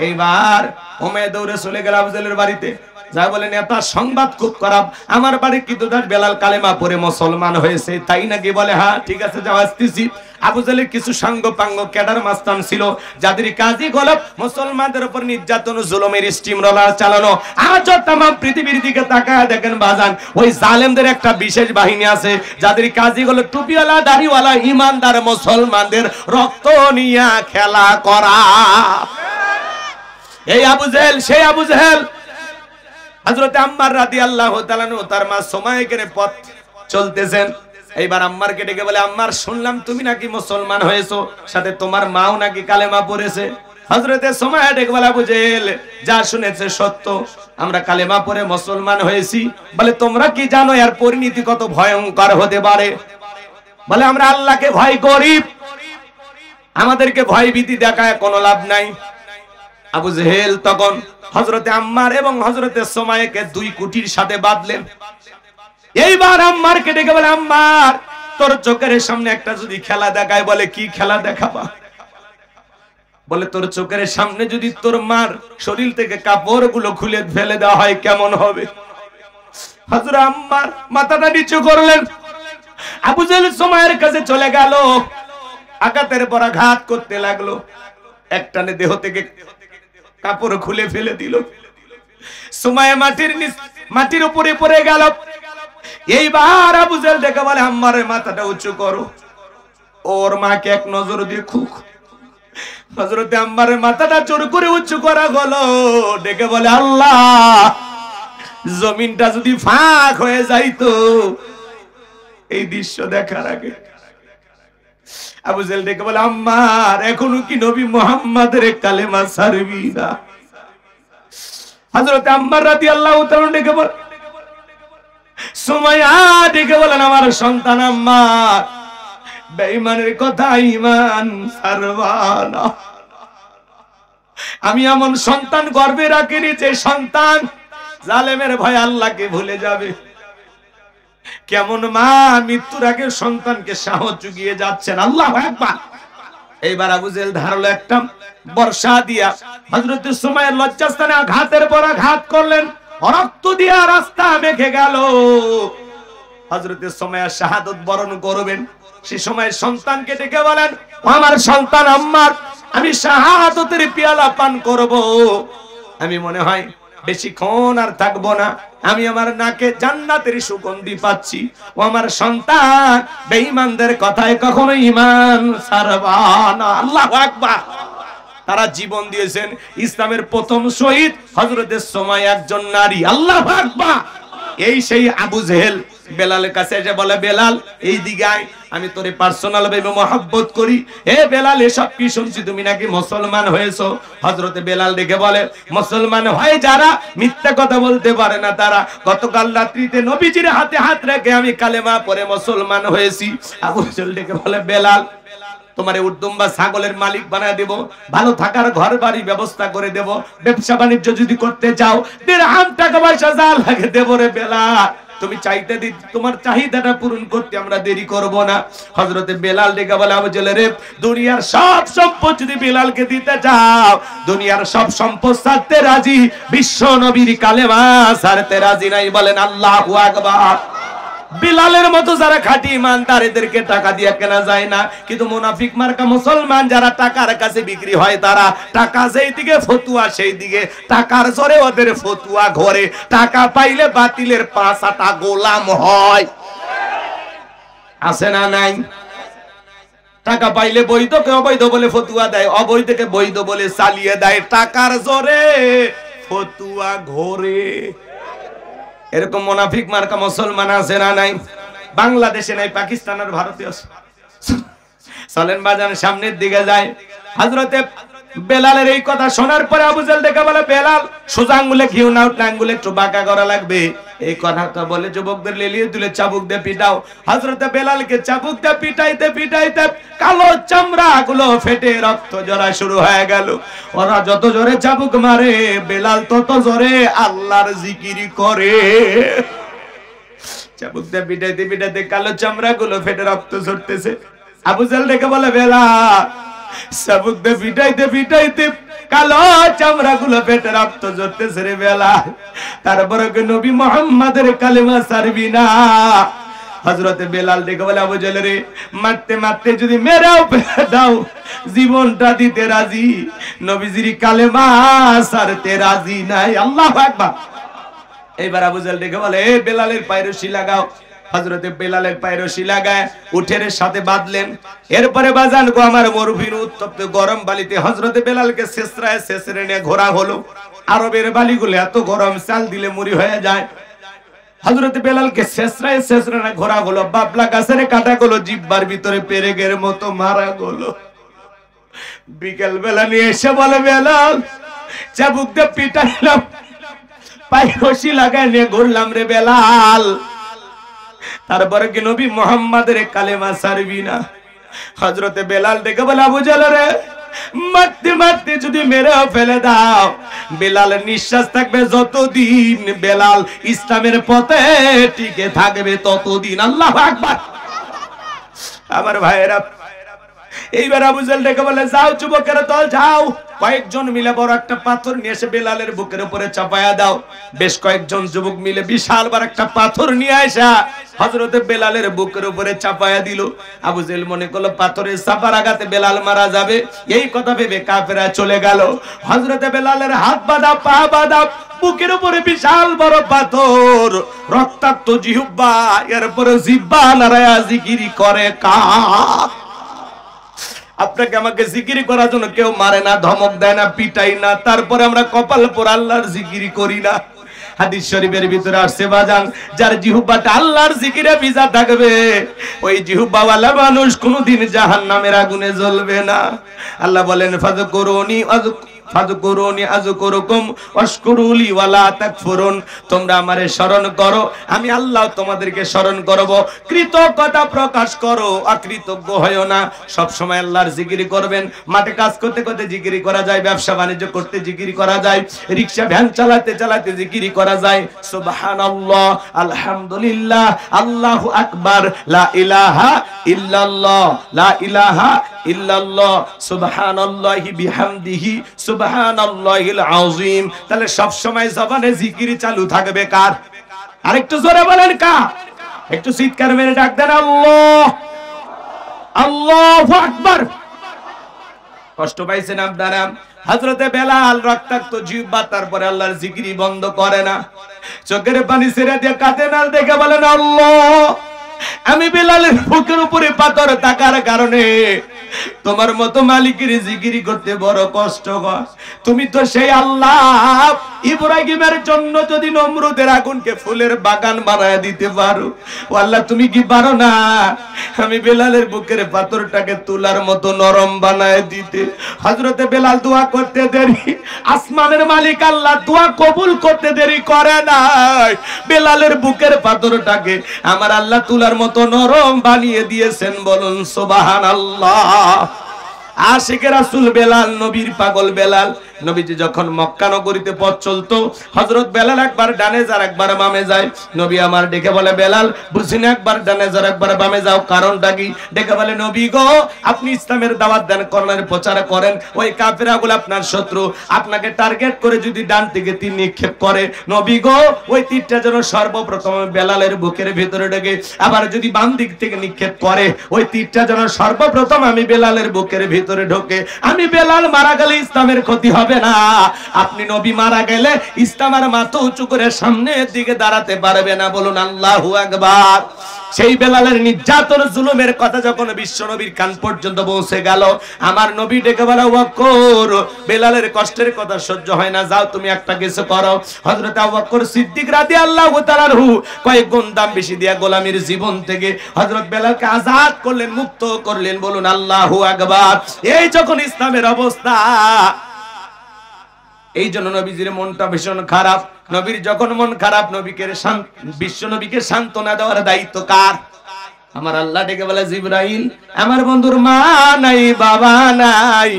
এইবার উমাইয়া দৌড়ে চলে গেল আবু জেহেলের বাড়িতে, যা বলে নেতা সংবাদ খুব খারাপ, আমার বাড়ি কিতদার বেলাল কালেমা পড়ে মুসলমান হয়েছে। তাই নাকি? বলে হ্যাঁ ঠিক আছে যাও আসতেছি। আবু জেহেলের কিছু সাঙ্গ পাঙ্গ ক্যাডার মাস্তান ছিল যাদের কাজই গলপ মুসলমানদের উপর নির্যাতন জুলুমের স্টিম রোলার চালানো। আজ তাম পৃথিবীর দিকে তাকায় দেখেন বাজান, ওই জালেমদের একটা বিশেষ বাহিনী আছে যাদের কাজই হলো টুপিওয়ালা দাড়িওয়ালা ইমানদার মুসলমানদের রক্ত নিয়ে খেলা করা। এই আবু জেহেল সেই আবু জেহেল। হযরত আম্মার রাদিয়াল্লাহু তাআলা আনহু তার মা সুমাইয়াকে পথ চলতেছেন। এইবার আম্মারকে ডেকে বলে আম্মার শুনলাম তুমি নাকি মুসলমান হয়েছো, সাথে তোমার মাও নাকি কালেমা পড়েছে। হযরতে সুমাইয়া ডেকে বলে আবু জেহেল যা শুনেছে সত্য, আমরা কালেমা পড়ে মুসলমান হয়েছি। বলে তোমরা কি জানো এর পরিণতি কত ভয়ঙ্কর হতে পারে? বলে আমরা আল্লাহকে ভয় করি, আমাদেরকে ভয় ভীতি দেখায় কোনো লাভ নাই। আবু জেহেল তখন হযরতে আম্মার এবং হযরতে সুমাইয়াকে দুই কুটির সাথে বাঁধলেন। এইবার আম্মারকে ডেকে বলে আম্মার তোর চোখের সামনে একটা যদি খেলা দেখায়। বলে কি খেলা দেখাবা? বলে তোর চোখের সামনে যদি তোর মার শরীর থেকে কাপড়গুলো খুলে ফেলে দেওয়া হয় কেমন হবে? হযরত আম্মার মাথাটা নিচু করলেন। আবু জেহেল সুমাইয়ার কাছে চলে গেল, আঘাতের পর আঘাত করতে লাগলো, একটানে দেহ থেকে কাপড় খুলে ফেলে দিল। সুমাইয়া মাটির উপরে পড়ে গেল। এইবার আবু জেহেল ডেকে বলে আম্মারের মাথাটা উঁচু করো, ওর মাকে এক নজর দেখুক। হযরতে আম্মারের মাথাটা জোর করে উঁচু করা হলো। ডেকে বলে আল্লাহ জমিনটা যদি ফাঁক হয়ে যাইতো এই দৃশ্য দেখার আগে। আবু জেহেল ডেকে বলে আম্মার এখনো কি নবী মুহাম্মাদের কালেমা ছাড়বি না? হযরত আম্মার রাদিয়াল্লাহু তাআলা ডেকে বলে সুমাইয়া ডেকে বলেন আমার সন্তান আম্মার বেঈমানের কথা ঈমান ছাড়বা না। আমি এমন সন্তান গর্ভে রাখিনি যে সন্তান জালেমের ভয় আল্লাহকে ভুলে যাবে। কেমন মা মৃত্যুর আগে সন্তানকে সাহস জুগিয়ে যাচ্ছেন। আল্লাহু আকবার। এইবার আবু জেহেল ধারালো একটা বর্ষা দিয়া হযরত সুমাইয়ার লজ্জাস্থানে আঘাতের পর আঘাত করলেন, রক্ত দিয়া রাস্তা মেখে গেল। হযরত সুমাইয়া শাহাদাত বরণ করবেন, সে সময় সন্তানকে ডেকে বলেন আমার সন্তান আম্মার আমি শাহাদাতের পেয়ালা পান করব। আমি মনে হয় বেশিক্ষণ আর থাকবো না, আমি আমার নাকে জান্নাতের সুগন্ধি পাচ্ছি। ও আমার সন্তান বেঈমানদের কথায় কখনো ঈমান ছাড়বা না। আল্লাহু আকবার। তারা জীবন দিয়েছেন। ইসলামের প্রথম শহীদ হযরতে সুমাইয়া একজন নারী। আল্লাহু আকবার। এই সেই আবু জেহেল বেলালের কাছে এসে বলে বেলাল এই দিকে আয়, আমি তোরে পার্সোনাল ভাবে মহব্বত করি। এ বেলাল এসব কি শুনছি তুমি নাকি মুসলমান হয়েছো? হযরতে বেলাল ডেকে বলে মুসলমান হয় যারা মিথ্যা কথা বলতে পারে না তারা। গতকাল রাত্রিতে নবীজির হাতে হাত রেখে আমি কালেমা পড়ে মুসলমান হয়েছি। আবু জেহেল ডেকে বলে বেলাল তোমারে উর্দুম্বা ছাগলের মালিক বানায় দেব, ভালো থাকার ঘর বাড়ি ব্যবস্থা করে দেব, ব্যবসা বাণিজ্য যদি করতে চাও দিরহাম টাকা পয়সা যা লাগে দেব রে বেলাল। তুমি চাইতে দি তোমার চাহিদাটা পূরণ করতে আমরা দেরি করব না। হযরতে বেলাল ডেকে বলে আবু জেহেল রে দুনিয়ার সব সম্পদ যদি বেলালকে দিতে চাও দুনিয়ার সব সম্পদ ছাড়তে রাজি, বিশ্ব নবীর কালেমা ছাড়তে রাজি নাই। বলেন আল্লাহু আকবার। বিলালের মতো যারা খাঁটি ইমানদার এদেরকে টাকা দিয়ে কেনা যায় না, কিন্তু মুনাফিক মার্কা মুসলমান যারা টাকার কাছে বিক্রি হয় তারা টাকা যেই দিকে ফতুয়া সেই দিকে, টাকার জোরে ওদের ফতুয়া ঘরে, টাকা পাইলে বাতিলের পাঁচাটা গোলাম হয়। আছে না নাই? টাকা পাইলে বৈধকে অবৈধ বলে ফতুয়া দেয়, অবৈধকে বৈধ বলে চালিয়ে দেয়, টাকার জোরে ফতুয়া ঘরে। এরকম মুনাফিক মার্কা মুসলমান আছে না নাই? বাংলাদেশে নাই, পাকিস্তান আর ভারতে আছে। চলেন বাজান সামনের দিকে যায়। হযরতে বেলালের এই কথা শোনার পরে আবু জাহেল ডেকে বলে, বেলাল সোজা আঙ্গুলে ঘিউ নাও, আঙ্গুলে একটু বাঁকা করা লাগবে। এই কথাটা বলে যুবকদের লেলিয়ে তুলে চাবুক দিয়ে পিটাও। হযরতে বেলালকে চাবুক দিয়ে পিটাইতে পিটাইতে কালো চামড়া গুলো ফেটে রক্ত ঝরা শুরু হয়ে গেল। ওরা যত জোরে চাবুক মারে, বেলাল তত জোরে আল্লাহর জিকির করে। চাবুক দিয়ে পিটাইতে পিটাইতে কালো চামড়া গুলো ফেটে রক্ত ঝরতেছে। আবু জাহেল ডেকে বলে, বেলাল চাবুক দিয়ে পিটাইতে পিটাইতে কালো চামড়া গুলো ফেটে রক্ত ঝরতেছে রে বেলাল, তারপরে নবী মুহাম্মাদের কালেমা ছাড়বি না? হযরতে বেলাল ডেকে বলে, আবু জাহেল রে, মারতে মারতে যদি মেরেও দাও জীবনটা দিতে রাজি, নবীজির কালেমা ছাড়তে রাজি নাই। আল্লাহু আকবার। এইবার আবু জাহেল ডেকে বলে, এ বেলালের পায়ে রশি লাগাও। হযরতে বেলালের পায়ে রশি লাগায় উঠের সাথে বাঁধলেন। এরপরে বাজান গো আমার মরুভূমির উত্তপ্ত গরম বালিতে হযরতে বেলালকে শেষরায় শেষরে নিয়ে ঘোরা হলো। আরবের বালিগুলো এত গরম, চাল দিলে মুড়ি হয়ে যায়। হযরতে বেলালকে শেষরায় শেষরে নিয়ে ঘোরা হলো। বাবলা গাছের কাটা গুলো জিহ্বার ভিতরে পেরেকের মতো মারা গেলো। বিকেল বেলা নিয়ে এসে বলে, বেলাল চাবুক দিয়ে পিটাইলাম, পায়ে রশি লাগায় নিয়ে ঘুরলাম রে বেলাল, তারপরে কি নবী মুহাম্মাদের কালেমা ছাড়বি না? হযরতে বেলাল ডেকে বলে, আবু জাহেল রে, মারতে মারতে যদি মেরেও ফেলে দাও, বেলালের নিঃশ্বাস থাকবে যতদিন, বেলাল ইসলামের পথে টিকে থাকবে ততদিন। আল্লাহু আকবার। আমার ভাইয়েরা, এইবার আবু জাহেল ডেকে বলে, যাও যুবকেরা দল যাও, কয়েকজন মিলে বড় একটা পাথর নিয়ে এসে বেলালের বুকের উপরে চাপায়া দাও। বেশ কয়েকজন যুবক মিলে বিশাল বড় একটা পাথর নিয়ে আসা হযরতে বেলালের বুকের উপরে চাপায়া দিল। আবু জাহেল মনে করলো পাথরের চাপার আঘাতে বেলাল মারা যাবে, এই কথা ভেবে কাফেররা চলে গেল। হযরতে বেলালের হাত বাঁধা, পা বাঁধা, বুকের উপরে বিশাল বড় পাথর, রক্তাক্ত জিহ্বা, এরপরে জিহ্বা নাড়ায়া জিকির করে কার? আপনাকে আমাকে জিকির করার জন্য কেউ মারে না, ধমক দেয় না, পিটাই না, তারপরে আমরা কপাল পর আল্লাহর জিকির করি না। হাদিস শরীফের ভিতরে আসছে বাজান, যার জিহ্বাটা আল্লাহর জিকিরে ভিজা থাকবে, ওই জিহ্বাওয়ালা মানুষ কোনোদিন জাহান্নামের আগুনে জ্বলবে না। আল্লাহ বলেন, ফাযকুরুনি আযকুরুকুম ওয়াশকুরুলি ওয়ালা তাকফুরুন, তোমরা আমারে স্মরণ করো, আমি আল্লাহ তোমাদেরকে স্মরণ করব। কৃতজ্ঞতা প্রকাশ করো, অকৃতজ্ঞ হয়ো না। সব সময় আল্লাহর জিকির করবেন। মাঠে কাজ করতে করতে জিকির করা যায়, ব্যবসা বাণিজ্য করতে জিকির করা যায়, রিকশা ভ্যান চালাতে চালাতে জিকির করা যায়। সুবহানাল্লাহ, আলহামদুলিল্লাহ, আল্লাহু আকবার, লা ইলাহা ইল্লাল্লাহ, লা ইলাহা ইল্লাল্লাহ, সুবহানাল্লাহি বিহামদিহি, সুবহানাল্লাহিল আযীম। তাহলে সব সময় জবানে জিকির চালু থাকবে কার? আরেকটু জোরে বলেন কার? একটু চিৎকার মেরে ডাক দেন, আল্লাহ, আল্লাহু আকবার। কষ্ট পাইছেন আপনারা? হযরতে বেলাল রক্তাক্ত জিহ্বা, তারপরে আল্লাহর জিকির বন্ধ করে না, চোখের পানি ছেড়ে দিয়ে কাঁদে না, দেখে বলেন, আল্লাহ, আমি বেলালের বুকের উপরে পাথর থাকার কারণে তোমার মতো মালিকের জিকির করতে বড় কষ্ট হয়। তুমি তো সেই আল্লাহ, ইব্রাহিমের জন্য যদি নমরুদের আগুনকে ফুলের বাগান বানায় দিতে পারো, ও আল্লাহ তুমি কি পারো না আমি বেলালের বুকের পাথরটাকে তুলার মতো নরম বানায় দিতে? হযরতে বেলাল দোয়া করতে দেরি, আসমানের মালিক আল্লাহ দোয়া কবুল করতে দেরি করে নাই। বেলালের বুকের পাথরটাকে আমার আল্লাহ তুলার মতো নরম বানিয়ে দিয়েছেন। বলুন সুবহানাল্লাহ। আশিকে রাসূল বেলাল, নবীর পাগল বেলাল। নবীজি যখন মক্কা নগরীতে পথ চলতো, হযরত বেলাল একবার ডানে যায় একবার বামে যায়। নবী আমার ডেকে বলে, বেলাল বুঝিনা, একবার ডানে যাও একবার বামে যাও, কারণটা কি? ডেকে বলে, নবী গো, আপনি ইসলামের দাওয়াত দেন, কোরআনের প্রচার করেন, ওই কাফেরাগুলো আপনার শত্রু, আপনাকে টার্গেট করে যদি ডান থেকে তীর নিক্ষেপ করে, নবী গো, ওই তীরটা যেন সর্বপ্রথম বেলালের বুকের ভিতরে ঢোকে, আবার যদি বাম দিক থেকে নিক্ষেপ করে, ওই তীরটা যেন সর্বপ্রথম আমি বেলালের বুকের ভিতরে ঢোকে। আমি বেলাল মারা গেলে ইসলামের ক্ষতি হবে হবে না। আপনি নবী মারা গেলে ইসলামের মাথা উঁচু করে সামনের দিকে দাঁড়াতে পারবে না। বলুন আল্লাহু আকবার। সেই বেলালের নির্যাতন জুলুমের কথা যখন বিশ্ব নবীর কান পর্যন্ত পৌঁছে গেল, আমার নবী ডেকে বলে, আবু বকর, বেলালের কষ্টের কথা সহ্য হয় না, যাও তুমি একটা কিছু করো। হযরত আবু বকর সিদ্দিক রাদিয়াল্লাহু তাআলা আনহু কয়েক গুণ দাম বেশি দিয়া গোলামীর জীবন থেকে হযরত বেলালকে আজাদ করলেন, মুক্ত করলেন। বলুন আল্লাহু আকবার। এই যখন ইসলামের অবস্থা, এই জন্য নবীজির মনটা ভীষণ খারাপ। নবীর যখন মন খারাপ, বিশ্ব নবীকে সান্ত্বনা দেওয়ার দায়িত্ব কার? আমার আল্লাহ ডেকে বলে, জিবরাইল, আমার বন্ধুর মা নাই, বাবা নাই,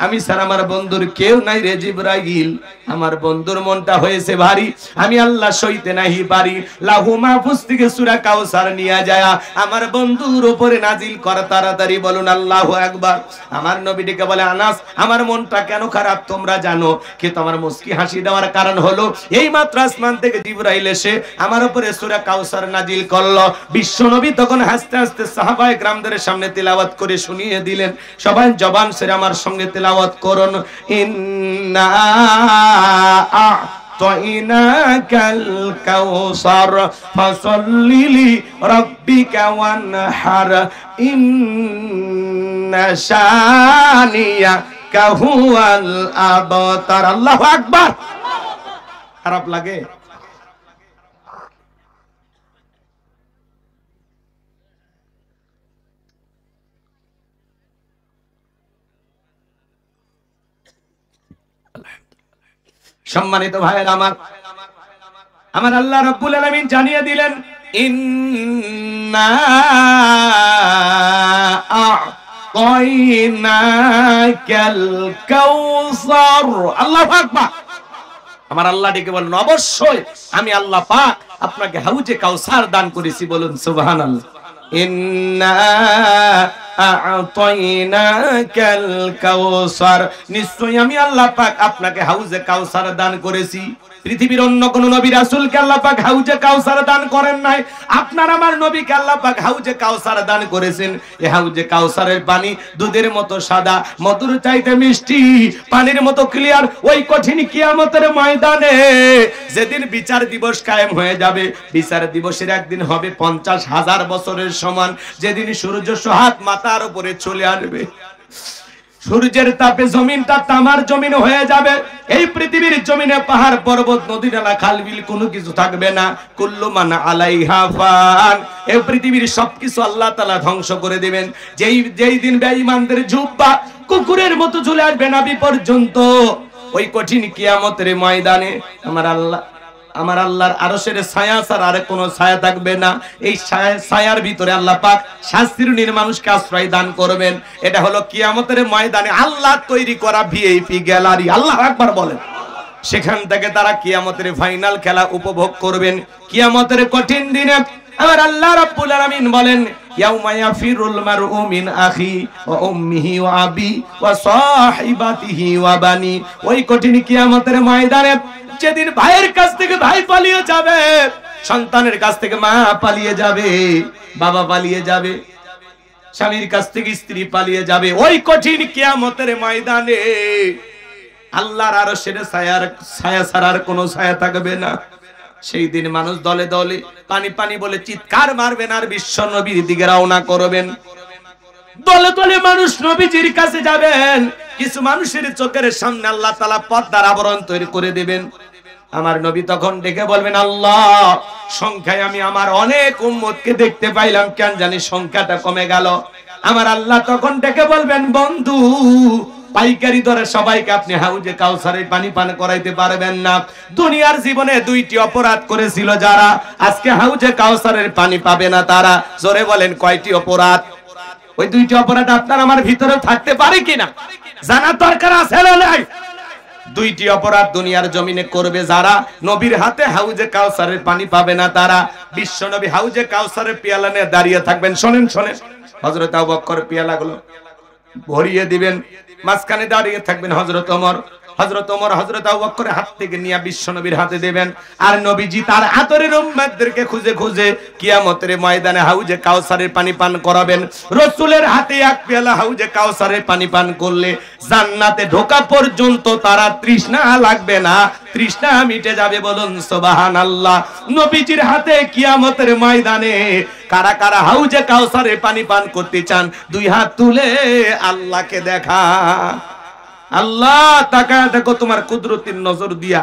আমি স্যার আমার বন্ধুর কেউ নাই রে জিবরাইল। আমার বন্ধুর মনটা হয়েছে ভারী, আমি আল্লাহ সইতে নাহি পারি। লাহু মাহফুজ থেকে সূরা কাউসার নিয়ে যায় আমার বন্ধুর উপরে নাজিল কর তাড়াতাড়ি। বলুন আল্লাহু আকবার। আমার নবী ডেকে বলে, আনাস, আমার মনটা কেন খারাপ তোমরা জানো? কিন্তু আমার মুস্কি হাসি দেওয়ার কারণ হলো, এই মাত্র আসমান থেকে জিবরাইল এসে আমার উপরে সূরা কাউসার নাজিল করলো। বিশ্ব নবী তখন হাসতে হাসতে সাহাবায়ে কেরামদের সামনে তিলাওয়াত করে শুনিয়ে দিলেন। সবাই জবান ছেড়ে আমার সঙ্গে তিলাওয়াত করুন। ইন্না আ'তাইনাকাল কাউসার ফাসাল্লি লিরাব্বিকা ওয়ানহার ইন্না শানিয়াকা হুয়াল আবতার। আল্লাহু আকবার। খারাপ লাগে? সম্মানিত ভাইয়ের আমার আল্লাহ রাব্বুল আলামিন জানিয়ে দিলেন, ইন্না আ'তাইনাকাল কাউসার। আল্লাহু আকবার। আমার আল্লাহ ডেকে বলেন, অবশ্যই আমি আল্লাহ পাক আপনাকে হাউজে কাউসার দান করেছি। বলুন সুবহানাল্লাহ। ইন্না আ'তাইনাকাল কাউসার, নিশ্চয়ই আমি আল্লাহ পাক আপনাকে হাউজে কাউসার দান করেছি। পৃথিবীর অন্য কোন নবী রাসূলকে আল্লাহ পাক হাউজে কাউসার দান করেন নাই। আপনার আমার নবীকে আল্লাহ পাক হাউজে কাউসার দান করেছেন। এই হাউজে কাউসারের পানি দুধের মতো সাদা, মধুর চাইতে মিষ্টি, পানির মতো ক্লিয়ার। ওই কঠিন কিয়ামতের ময়দানে যেদিন বিচার দিবস কায়েম হয়ে যাবে, বিচার দিবসের একদিন হবে 50,000 বছরের সমান। যেদিন সূর্য সোহাগ মাথার উপরে চলে আসবে, সূর্যের তাপে জমিনটা তামার জমিন হয়ে যাবে। এই পৃথিবীর জমিনে পাহাড় পর্বত নদী নালা খাল বিল কোনো কিছু থাকবে না। কুল্লু মান আলাইহা ফান। এই পৃথিবীর সবকিছু আল্লাহ তাআলা ধ্বংস করে দিবেন। যেই দিন বেঈমানদের জুব্বা কুকুরের মতো ঝুলে আসবে নাভি পর্যন্ত, ওই কঠিন কিয়ামতের ময়দানে আমার আল্লাহর আরশের ছায়া ছাড়া আর কোনো ছায়া থাকবে না। এই ছায়ার ভিতরে আল্লাহ পাক শাস্তির মানুষকে আশ্রয় দান করবেন। এটা হলো কিয়ামতের ময়দানে আল্লাহ তৈরি করা ভিআইপি গ্যালারি। আল্লাহু আকবার বলেন। সেখান থেকে তারা কিয়ামতের ফাইনাল খেলা উপভোগ করবেন। কিয়ামতের কঠিন দিনে আমার আল্লাহ রাব্বুল আলামিন বলেন, ইয়াউমা ইয়াফিরুল মারউ মিন আখি ওয়া উম্মিহি ওয়া আবি ওয়া সাহিবাতিহি ওয়া বানি। ওই কঠিন কিয়ামতের ময়দানে যেদিন ভাইয়ের কাছ থেকে ভাই পালিয়ে যাবে, সন্তানের কাছ থেকে মা পালিয়ে যাবে, বাবা পালিয়ে যাবে, স্বামীর কাছ থেকে স্ত্রী পালিয়ে যাবে, ওই কঠিন কিয়ামতের ময়দানে আল্লাহর আরশের ছায়া ছাড়ার কোনো ছায়া থাকবে না। সেই দিন মানুষ দলে দলে পানি পানি বলে চিৎকার মারবেন আর বিশ্ব নবীর দিকে রওনা করবেন। দলে দলে মানুষ নবীজির কাছে যাবেন। কিছু মানুষের চোখের সামনে আল্লাহ তাআলা পর্দার আবরণ তৈরি করে দিবেন। আমার নবী তখন ডেকে বলবেন, আল্লাহ, সংখ্যায় আমি আমার অনেক উম্মতকে দেখতে পাইলাম, কেন জানি সংখ্যাটা কমে গেল। আমার আল্লাহ তখন ডেকে বলবেন, বন্ধু, পাইকারি দরে সবাইকে আপনি হাউজে কাউসারের পানি পান করাইতে পারবেন না। দুনিয়ার জীবনে দুইটি অপরাধ করেছিল যারা, আজকে হাউজে কাউসারের পানি পাবে না তারা। জোরে বলেন, কয়টি অপরাধ? ওই দুইটি অপরাধ আপনার আমার ভিতরে থাকতে পারে কিনা জানা দরকার আছে না নাই? দুইটি অপরাধ দুনিয়ার জমিনে করবে যারা, নবীর হাতে হাউজে কাউসারের পানি পাবে না তারা। বিশ্ব নবী হাউজে কাউসারের পেয়ালা নিয়ে দাঁড়িয়ে থাকবেন। শোনেন শোনেন, হযরত আবু বকর পেয়ালাগুলো ভরিয়ে দিবেন, মাঝখানে দাঁড়িয়ে থাকবেন হযরত ওমর, হযরত ওমর হযরত আবু বকরের হাত থেকে নিয়ে বিশ্বনবীর হাতে দেবেন, আর নবীজি তার আতরের উম্মতদেরকে খুঁজে খুঁজে কিয়ামতের ময়দানে হাউজে কাউসারের পানি পান করাবেন। রাসূলের হাতে এক পেয়ালা হাউজে কাউসারের পানি পান করলে জান্নাতে ঢোকা পর্যন্ত তারা তৃষ্ণা লাগবে না, তৃষ্ণা মিটে যাবে। বলুন সুবহানাল্লাহ। নবীজির হাতে কিয়ামতের ময়দানে কারা কারা হাউজে কাউসারের পানি পান করতে চান, দুই হাত তুলে আল্লাহকে দেখা। আল্লাহ তাকায় দেখো তোমার কুদরতের নজর দিয়া।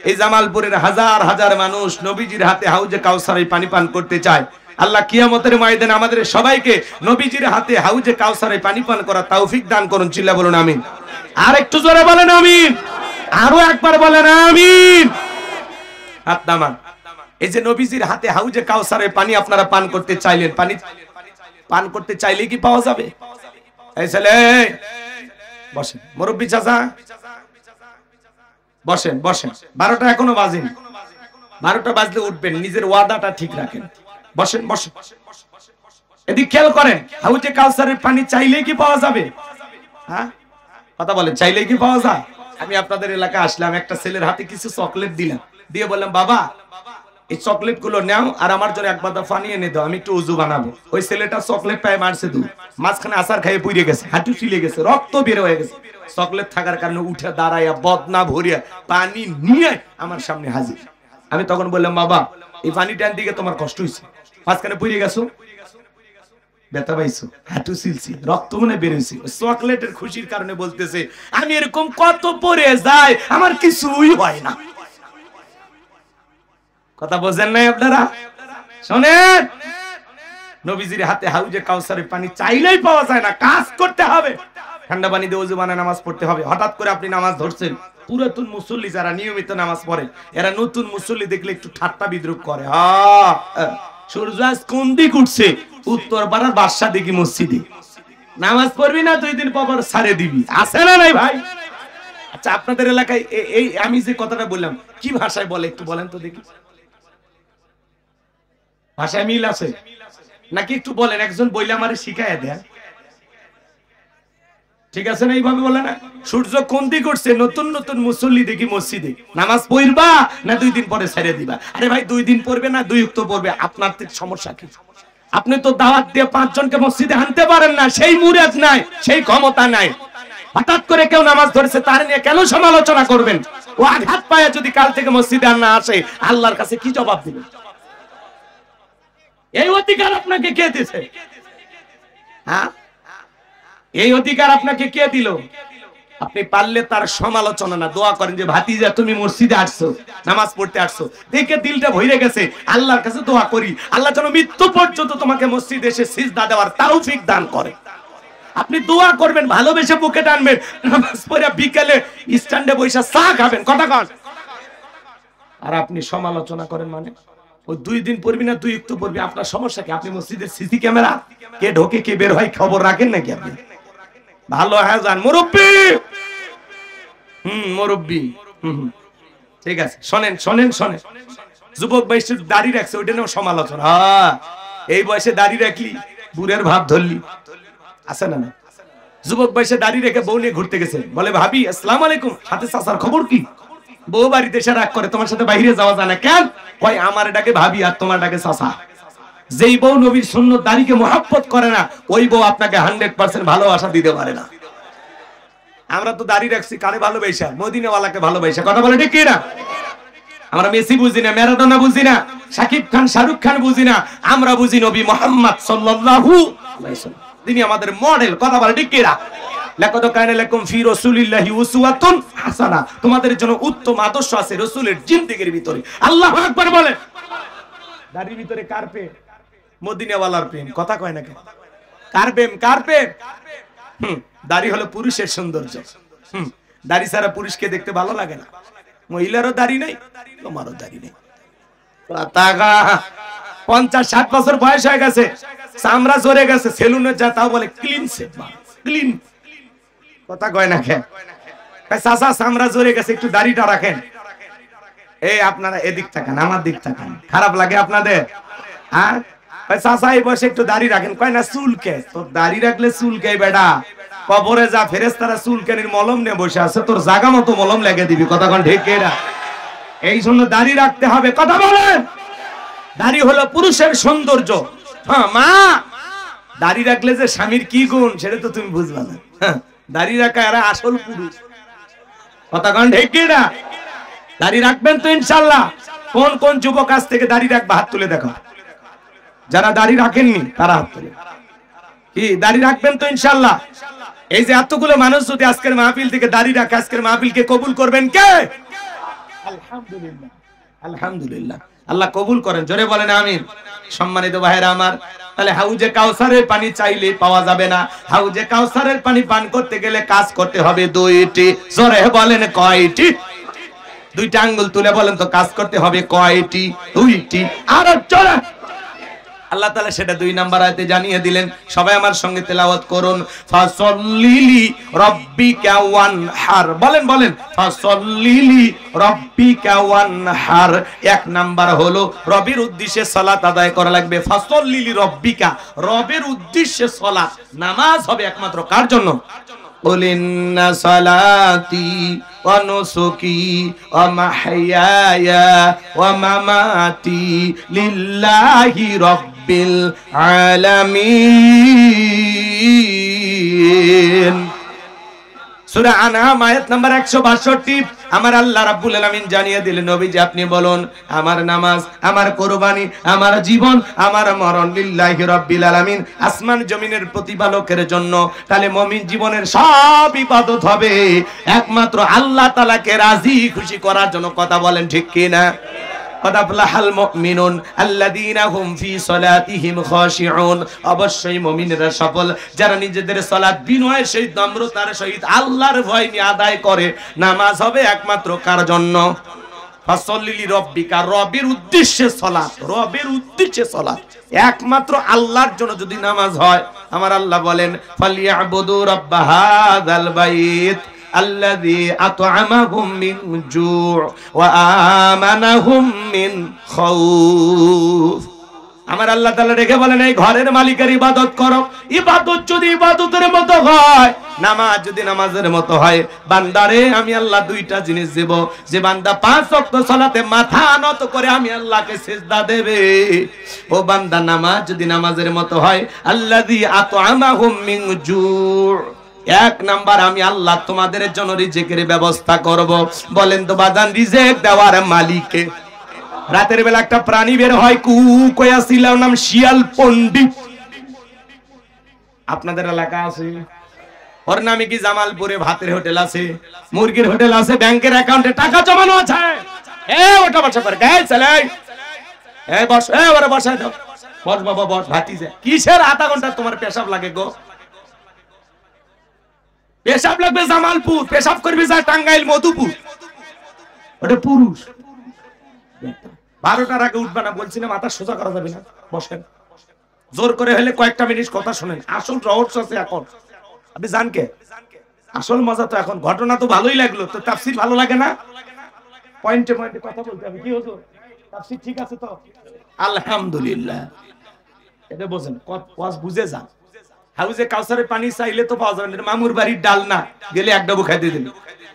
এই জামালপুরের হাজার হাজার মানুষ নবীজির হাতে হাউজে কাউসারের পানি পান করতে চায়। আল্লাহ কিয়ামতের ময়দানে আমাদের সবাইকে নবীজির হাতে হাউজে কাউসারের পানি পান করা তৌফিক দান করুন। চিল্লা বলুন আমিন। আর একটু জোরে বলেন আমিন। আরো একবার বলেন আমিন। হাত নামান। এই যে নবীজির হাতে হাউজে কাউসারের পানি আপনারা পান করতে চাইলেন, পানি পান করতে চাইলে কি পাওয়া যাবে? এই ছেলে বসেন, মুরব্বি চাচা বসেন বসেন। 12টা এখনো বাজেনি, 12টা বাজলে উঠবেন, নিজের ওয়াদাটা ঠিক রাখেন। বসেন বসেন। এদিক খেয়াল করেন, হাউজে কাউসারের পানি চাইলেই কি পাওয়া যাবে? হ্যাঁ কথা বলেন, চাইলেই কি পাওয়া যায়? আমি আপনাদের এলাকায় আসলাম, একটা ছেলের হাতে কিছু চকলেট দিলাম, দিয়ে বললাম বাবা এই চকলেট গুলো নাও আর আমার জন্য এক বাদা পানি এনে দাও, আমি একটু ওযু বানাবো। ওই ছেলেটা চকলেট পায় মারছে দূর, মাঝখানে আসার খাইয়ে পুড়ে গেছে, হাঁটু ছিলে গেছে, রক্ত বের হয়ে গেছে। চকলেট থাকার কারণে উঠে দাঁড়াইয়া বদনা ভরিয়া পানি নিয়ে আমার সামনে হাজির। আমি তখন বললাম বাবা এই পানিটার দিকে তোমার কষ্ট হয়েছে, মাঝখানে পুড়ে গেছো, ব্যথা পাইছো, হাঁটু ছিলছি, রক্ত মনে বেরোইছে। চকলেটের খুশির কারণে বলতেছে আমি এরকম কত পরে যাই আমার কিছুই হয় না। কথা বোঝেন নাই আপনারা? শোনেন, নবীজির হাতে হাউজে কাউসারের পানি চাইলেই পাওয়া যায় না, কাজ করতে হবে। ঠান্ডা পানি দিয়ে ওযু বানায় নামাজ পড়তে হবে। হঠাৎ করে আপনি নামাজ ধরছেন, পুরাতন মুসল্লি যারা নিয়মিত নামাজ পড়ে এরা নতুন মুসল্লি দেখলে একটু ঠাট্টা বিদ্রুপ করে। সূর্য আজ কোন দিক উঠছে? উত্তর পাড়ার বাদশা দেখি মসজিদে। নামাজ পড়বি না 2 দিন পর ছাড়ে দিবি, আছে না নাই ভাই? আচ্ছা আপনাদের এলাকায় এই আমি যে কথাটা বললাম কি ভাষায় বলে একটু বলেন তো দেখি। ভাষায় মিল আছে নাকি একটু বলেন, একজন বইলে আমারে শিখায় দেন। ঠিক আছে না? এইভাবে বলে না, সূর্য কোন দিক উঠছে, নতুন নতুন মুসল্লি দেখি মসজিদে, নামাজ পড়বা না 2 দিন পরে ছেড়ে দিবা? আরে ভাই 2 দিন পড়বে না 2 ওয়াক্ত পড়বে, আপনার সমস্যা কি? আপনি তো দাওয়াত দিয়ে 5 জনকে মসজিদে আনতে পারেন না, সেই মুরাদ নাই, সেই ক্ষমতা নাই। হঠাৎ করে কেউ নামাজ ধরেছে তার নিয়ে কেন সমালোচনা করবেন? ও আঘাত পায় যদি কাল থেকে মসজিদে আর না আসে, আল্লাহর কাছে কি জবাব দিবেন? এই অধিকার আপনাকে কে দিয়েছে? হ্যাঁ এই অধিকার আপনাকে কে দিল? আপনি পারলে তার সমালোচনা না, দোয়া করেন যে ভাতিজা তুমি মসজিদে আসছো, নামাজ পড়তে আসছো, দেখে দিলটা ভরে গেছে, আল্লাহর কাছে দোয়া করি আল্লাহ যেন মৃত্যু পর্যন্ত তোমাকে মসজিদে এসে সিজদা দেওয়ার তৌফিক দান করে। আপনি দোয়া করবেন, ভালোবেসে বুকে টানবেন, নামাজ পড়ে বিকেলে স্ট্যান্ডে বসে চা খাবেন, কথা কন। আর আপনি সমালোচনা করেন মানে? ওই 2 দিন পড়বি না 2 ওয়াক্ত পড়বি, আপনার সমস্যা কি? আপনি মসজিদের সিসি ক্যামেরা কে ঢোকে কে বের হয় খবর রাখেন নাকি আপনি? ভালো হ্যাঁ যান মুরব্বি, মুরব্বি, ঠিক আছে। শোনেন শোনেন শোনেন, যুবক বয়সে দাড়ি রাখছে ওইটা নিয়েও সমালোচনা। এই বয়সে দাড়ি রাখলি বুড়ের ভাব ধরলি, আছে না? যুবক বয়সে দাড়ি রেখে বউ নিয়ে ঘুরতে গেছে, বলে ভাবি আসসালামু আলাইকুম, হাতে চাচার খবর কি? বউ বাড়িতে এসে রাগ করে তোমার সাথে বাইরে যাওয়া যায় না কেন? কয় আমার ডাকে ভাবি আর তোমার ডাকে চাচা। যেই বউ নবীর সুন্নত দাড়িকে মহব্বত করে না ওই বউ আপনাকে 100% ভালোবাসা দিতে পারে না। আমরা তো দাড়ি রাখছি কারে ভালোবাসা? মদিনাওয়ালাকে ভালোবাসা, কথা বলে ঠিক কি না? আমরা মেসি বুঝি না, ম্যারাডোনা বুঝি না, শাকিব খান শাহরুখ খান বুঝি না, আমরা বুঝি নবী মুহাম্মদ সাল্লাল্লাহু আলাইহি ওয়াসাল্লাম, তিনি আমাদের মডেল, কথা বলে ঠিক কি না? লাকাদ কানা লাকুম ফি রাসূলিল্লাহি উসওয়াতুন হাসানাহ, তোমাদের জন্য উত্তম আদর্শ আছে রাসূলের জিন্দেগির ভিতরে। আল্লাহু আকবার বলে। দাড়ির ভিতরে কার প্রেম? মদিনাওয়ালার প্রেম, কথা কয় না কেন? কার প্রেম? কার প্রেম? দাড়ি হলো পুরুষের সৌন্দর্য। দাড়ি ছাড়া পুরুষকে দেখতে ভালো লাগে না। মহিলারও দাড়ি নাই, তোমারও দাড়ি নেই। 50-60 বছর বয়স হয়ে গেছে, চামড়া ঝরে গেছে, সেলুনে যা তাও বলে ক্লিন শেভ, ক্লিন, কথা কয় না কেন? চাচা চামড়া ঝরে গেছে একটু দাড়িটা রাখেন। এই আপনারা এদিক তাকান, আমার দিক তাকান, খারাপ লাগে আপনাদের? হ্যাঁ চাচা এই বয়সে একটু দাড়ি রাখেন, কয় না চুলকে, তো দাড়ি রাখলে চুলকে বেটা, কবরে যা ফেরেশতারা চুলকানির মলম নিয়ে বসে আছে, তোর জায়গা মতো মলম লেগে দিবি। কথা কোন ঠিক কিনা? এই জন্য দাড়ি রাখতে হবে। কথা বলেন। দাড়ি হলো পুরুষের সৌন্দর্য। হ্যাঁ মা, দাড়ি রাখলে যে স্বামীর কি গুণ সেটা তো তুমি বুঝবা না। হ্যাঁ, দাড়ি রাখা এরা আসল পুরুষ। কথা কোন ঠিক কিনা? দাড়ি রাখবেন তো ইনশাআল্লাহ। কোন কোন যুবক আজ থেকে দাড়ি রাখবে হাত তুলে দেখো। যারা দাড়ি রাখেননি তারা হাত তুলে। কি দাড়ি রাখবেন তো ইনশাআল্লাহ? এই যে এতগুলো মানুষ যদি আজকের মাহফিল থেকে দাড়ি রাখে, আজকের মাহফিলকে কবুল করবেন কে? আলহামদুলিল্লাহ, আলহামদুলিল্লাহ। আল্লাহ কবুল করেন, জোরে বলেন আমিন। সম্মানিত ভাইরা আমার, তাহলে হাউজে কাউসারের পানি চাইলে পাওয়া যাবে না। হাউজে কাউসারের পানি পান করতে গেলে কাজ করতে হবে দুইটি। জোরে বলেন কয়টি? দুইটা আঙ্গুল তুলে বলেন তো, কাজ করতে হবে কয়টি? দুইটি। আর চলে আল্লাহ তাআলা সেটা 2 নাম্বার আয়াতে জানিয়ে দিলেন। সবাই আমার সঙ্গে তেলাওয়াত করুন। ফাসল্লিলি রাব্বিকা ওয়ানহার। বলেন বলেন, ফাসল্লিলি রাব্বিকা ওয়ানহার। 1 নাম্বার হলো রবের উদ্দেশ্যে সালাত আদায় করা লাগবে। ফাসল্লিলি রাব্বিকা, রবের উদ্দেশ্যে সালাত, নামাজ হবে একমাত্র কার জন্য? قل إن صلاتي ونسكي ومحياي ومماتي لله رب العالمين। সূরা আনআম আয়াত নাম্বার 162। আমার আল্লাহ রাব্বুল আলামিন জানিয়ে দিলেন, নবীজি আপনি বলুন, আমার নামাজ, আমার কুরবানি, আমার জীবন, আমার মরণ লিল্লাহি রাব্বিল আলামিন, আসমান জমিনের প্রতিপালকের জন্য। তাহলে মুমিন জীবনের সব ইবাদত হবে একমাত্র আল্লাহ তাআলাকে রাজি খুশি করার জন্য। কথা বলেন ঠিক কি না? ফালাহাল মুমিনুন আল্লাযীনা হুম ফি সালাতিহিম খাশিউন। অবশ্যই মুমিনেরা সফল যারা নিজেদের সালাত বিনয়ের সহিত, নম্রতার সহিত, আল্লাহর ভয় নিয়ে আদায় করে। নামাজ হবে একমাত্র কার জন্য? ফাসল্লিলি রাব্বিকা, রবের উদ্দেশ্যে সালাত, রবের উদ্দেশ্যে সালাত একমাত্র আল্লাহর জন্য যদি নামাজ হয়, আমার আল্লাহ বলেন ফালিয়াবুদু রাব্ব হাযাল বাইত আল্লাযী আত'আমাহুম মিন জু' ওয়া আমানাহুম মিন খাউফ। আমার আল্লাহ তাআলা রেখে বলেন, এই ঘরের মালিকের ইবাদত করো। ইবাদত যদি ইবাদতের মতো হয়, নামাজ যদি নামাজের মতো হয়, বান্দারে আমি আল্লাহ 2টা জিনিস দেব। যে বান্দা 5 ওয়াক্ত সালাতে মাথা নত করে আমি আল্লাহকে সিজদা দেবে, ও বান্দা নামাজ যদি নামাজের মতো হয়, আল্লাযী আত'আমাহুম মিন জু', 1 নাম্বার আমি আল্লাহ তোমাদের জন্য রিজিকের ব্যবস্থা করব। বলেন তো বাজান, রিজিক দেওয়ার মালিককে? রাতের বেলা একটা প্রাণী বের হয়, কুকয়া ছিল, নাম শিয়াল পণ্ডিত। আপনাদের এলাকা আছে? ওর নামে কি জামালপুরে ভাতের হোটেল আছে, মুরগির হোটেল আছে, ব্যাংকের অ্যাকাউন্টে টাকা জমানো আছে। ওটা বসা করে গায়ে চলে, বস, ওরা বসায় দাও, বস বাবা বস। ভাতিজা কিসের আধা ঘন্টা তোমার পেশাব লাগে গো? পেশাব লাগবে জামালপুর, পেশাব করবি যা টাঙ্গাইল মধুপুর। ওটা পুরুষ। 12টার আগে উঠবে না বলছি না, মাথা সোজা করা যাবে না। বসেন, জোর করে হলে কয়েকটা মিনিট কথা শুনেন। আসল রহস্য আছে এখন, আপনি জান কে? আসল মজা তো এখন। ঘটনা তো ভালোই লাগলো, তো তাফসীর ভালো লাগে না? পয়েন্টে পয়েন্টে কথা বলতে হবে। কি হলো, তাফসীর ঠিক আছে তো? আলহামদুলিল্লাহ। এটা বোঝেন, ওয়াজ বুঝে যান। হাউজে কাউসারের পানি চাইলে তো পাওয়া যাবে না, মামুর বাড়ির ডাল না, গেলে এক ডাবু খাইতে দিন।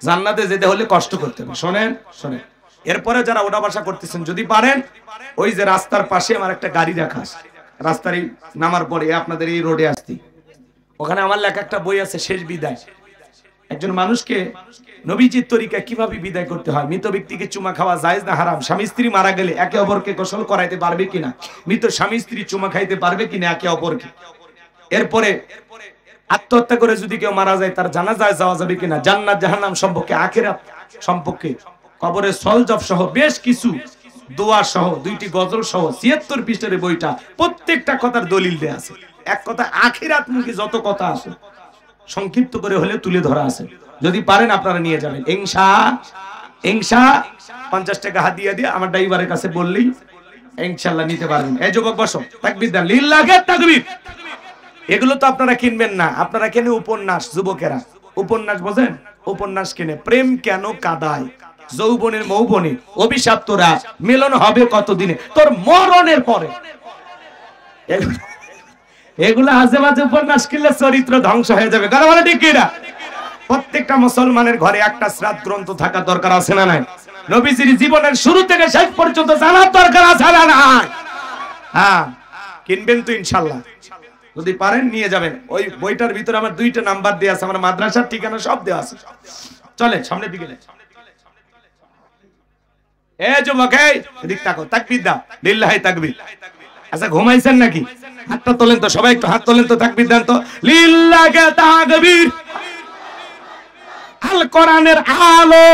জান্নাতে যেতে হলে কষ্ট করতে হবে। শোনেন শোনেন, এরপরে যারা ওঠা বসা করতেছেন, যদি পারেন ওই যে রাস্তার পাশে আমার একটা গাড়ি রাখা আছে, রাস্তার নামার পরে আপনাদের এই রোডে আসতি, ওখানে আমার লেখা একটা বই আছে, শেষ বিদায়। একজন মানুষকে নবীজির তরিকা কিভাবে বিদায় করতে হয়। মৃত ব্যক্তিকে চুমা খাওয়া জায়েজ না হারাম? স্বামী স্ত্রী মারা গেলে একে অপরকে গোসল করাইতে পারবে কিনা? মৃত স্বামী স্ত্রী চুমা খাইতে পারবে কিনা একে অপরকে? এরপরে আত্মহত্যা করে যদি কেউ মারা যায়, তার জানাজায় যাওয়া যাবে কিনা? জান্নাত জাহান্নাম সম্পর্কে, আখিরাত সম্পর্কে, কবরের সলজব সহ বেশ কিছু দোয়া সহ 2টি গজল সহ 76 পৃষ্ঠার বইটা, প্রত্যেকটা কথার দলিল দেয়া আছে। এক কথা আখিরাত মুখী যত কথা আছে সংক্ষিপ্ত করে হলে তুলে ধরা আছে। যদি পারেন আপনারা নিয়ে যাবেন ইনশাআল্লাহ। 50 টাকা হাদিয়া দিয়ে আমার ড্রাইভারের কাছে বললেই ইনশাআল্লাহ নিতে পারবেন। এই যুবক বসো, তাকবীর দেন, লিল্লাহি তাকবীর। এগুলো তো আপনারা কিনবেন না, আপনারা কেনে উপন্যাস। যুবকেরা উপন্যাস বোঝেন? উপন্যাস কিনে। প্রেম কেন কাদায়, যৌবনের মৌবনে অভিশাপ্তরা, মিলন হবে কতদিনে? তোর মরণের পরে। এগুলো আজে বাজে উপন্যাস কিনলে চরিত্র ধ্বংস হয়ে যাবে। কারণ বলে ঠিক কিনা? প্রত্যেকটা মুসলমানের ঘরে একটা সিরাত গ্রন্থ থাকা দরকার আছে না নাই? নবীজির জীবনের শুরু থেকে শেষ পর্যন্ত জানার দরকার আছে না নাই? হ্যাঁ, কিনবেন তো ইনশাআল্লাহ, যদি পারেন নিয়ে যাবেন। ওই বইটার ভিতরে আমার 2টা নাম্বার দেয়া আছে, আমার মাদ্রাসার ঠিকানা সব দেওয়া আছে। চলে সামনের দিকে। এ যুবক, এই এদিক তাকাও, তাকবীর দাও, লিল্লাহি তাকবীর। আচ্ছা ঘুমাইছেন নাকি? হাতটা তোলেন তো, সবাই একটু হাত তোলেন তো, তাকবীর দেন তো। লিল্লাহি তাকবীর। আল কোরআনের আলো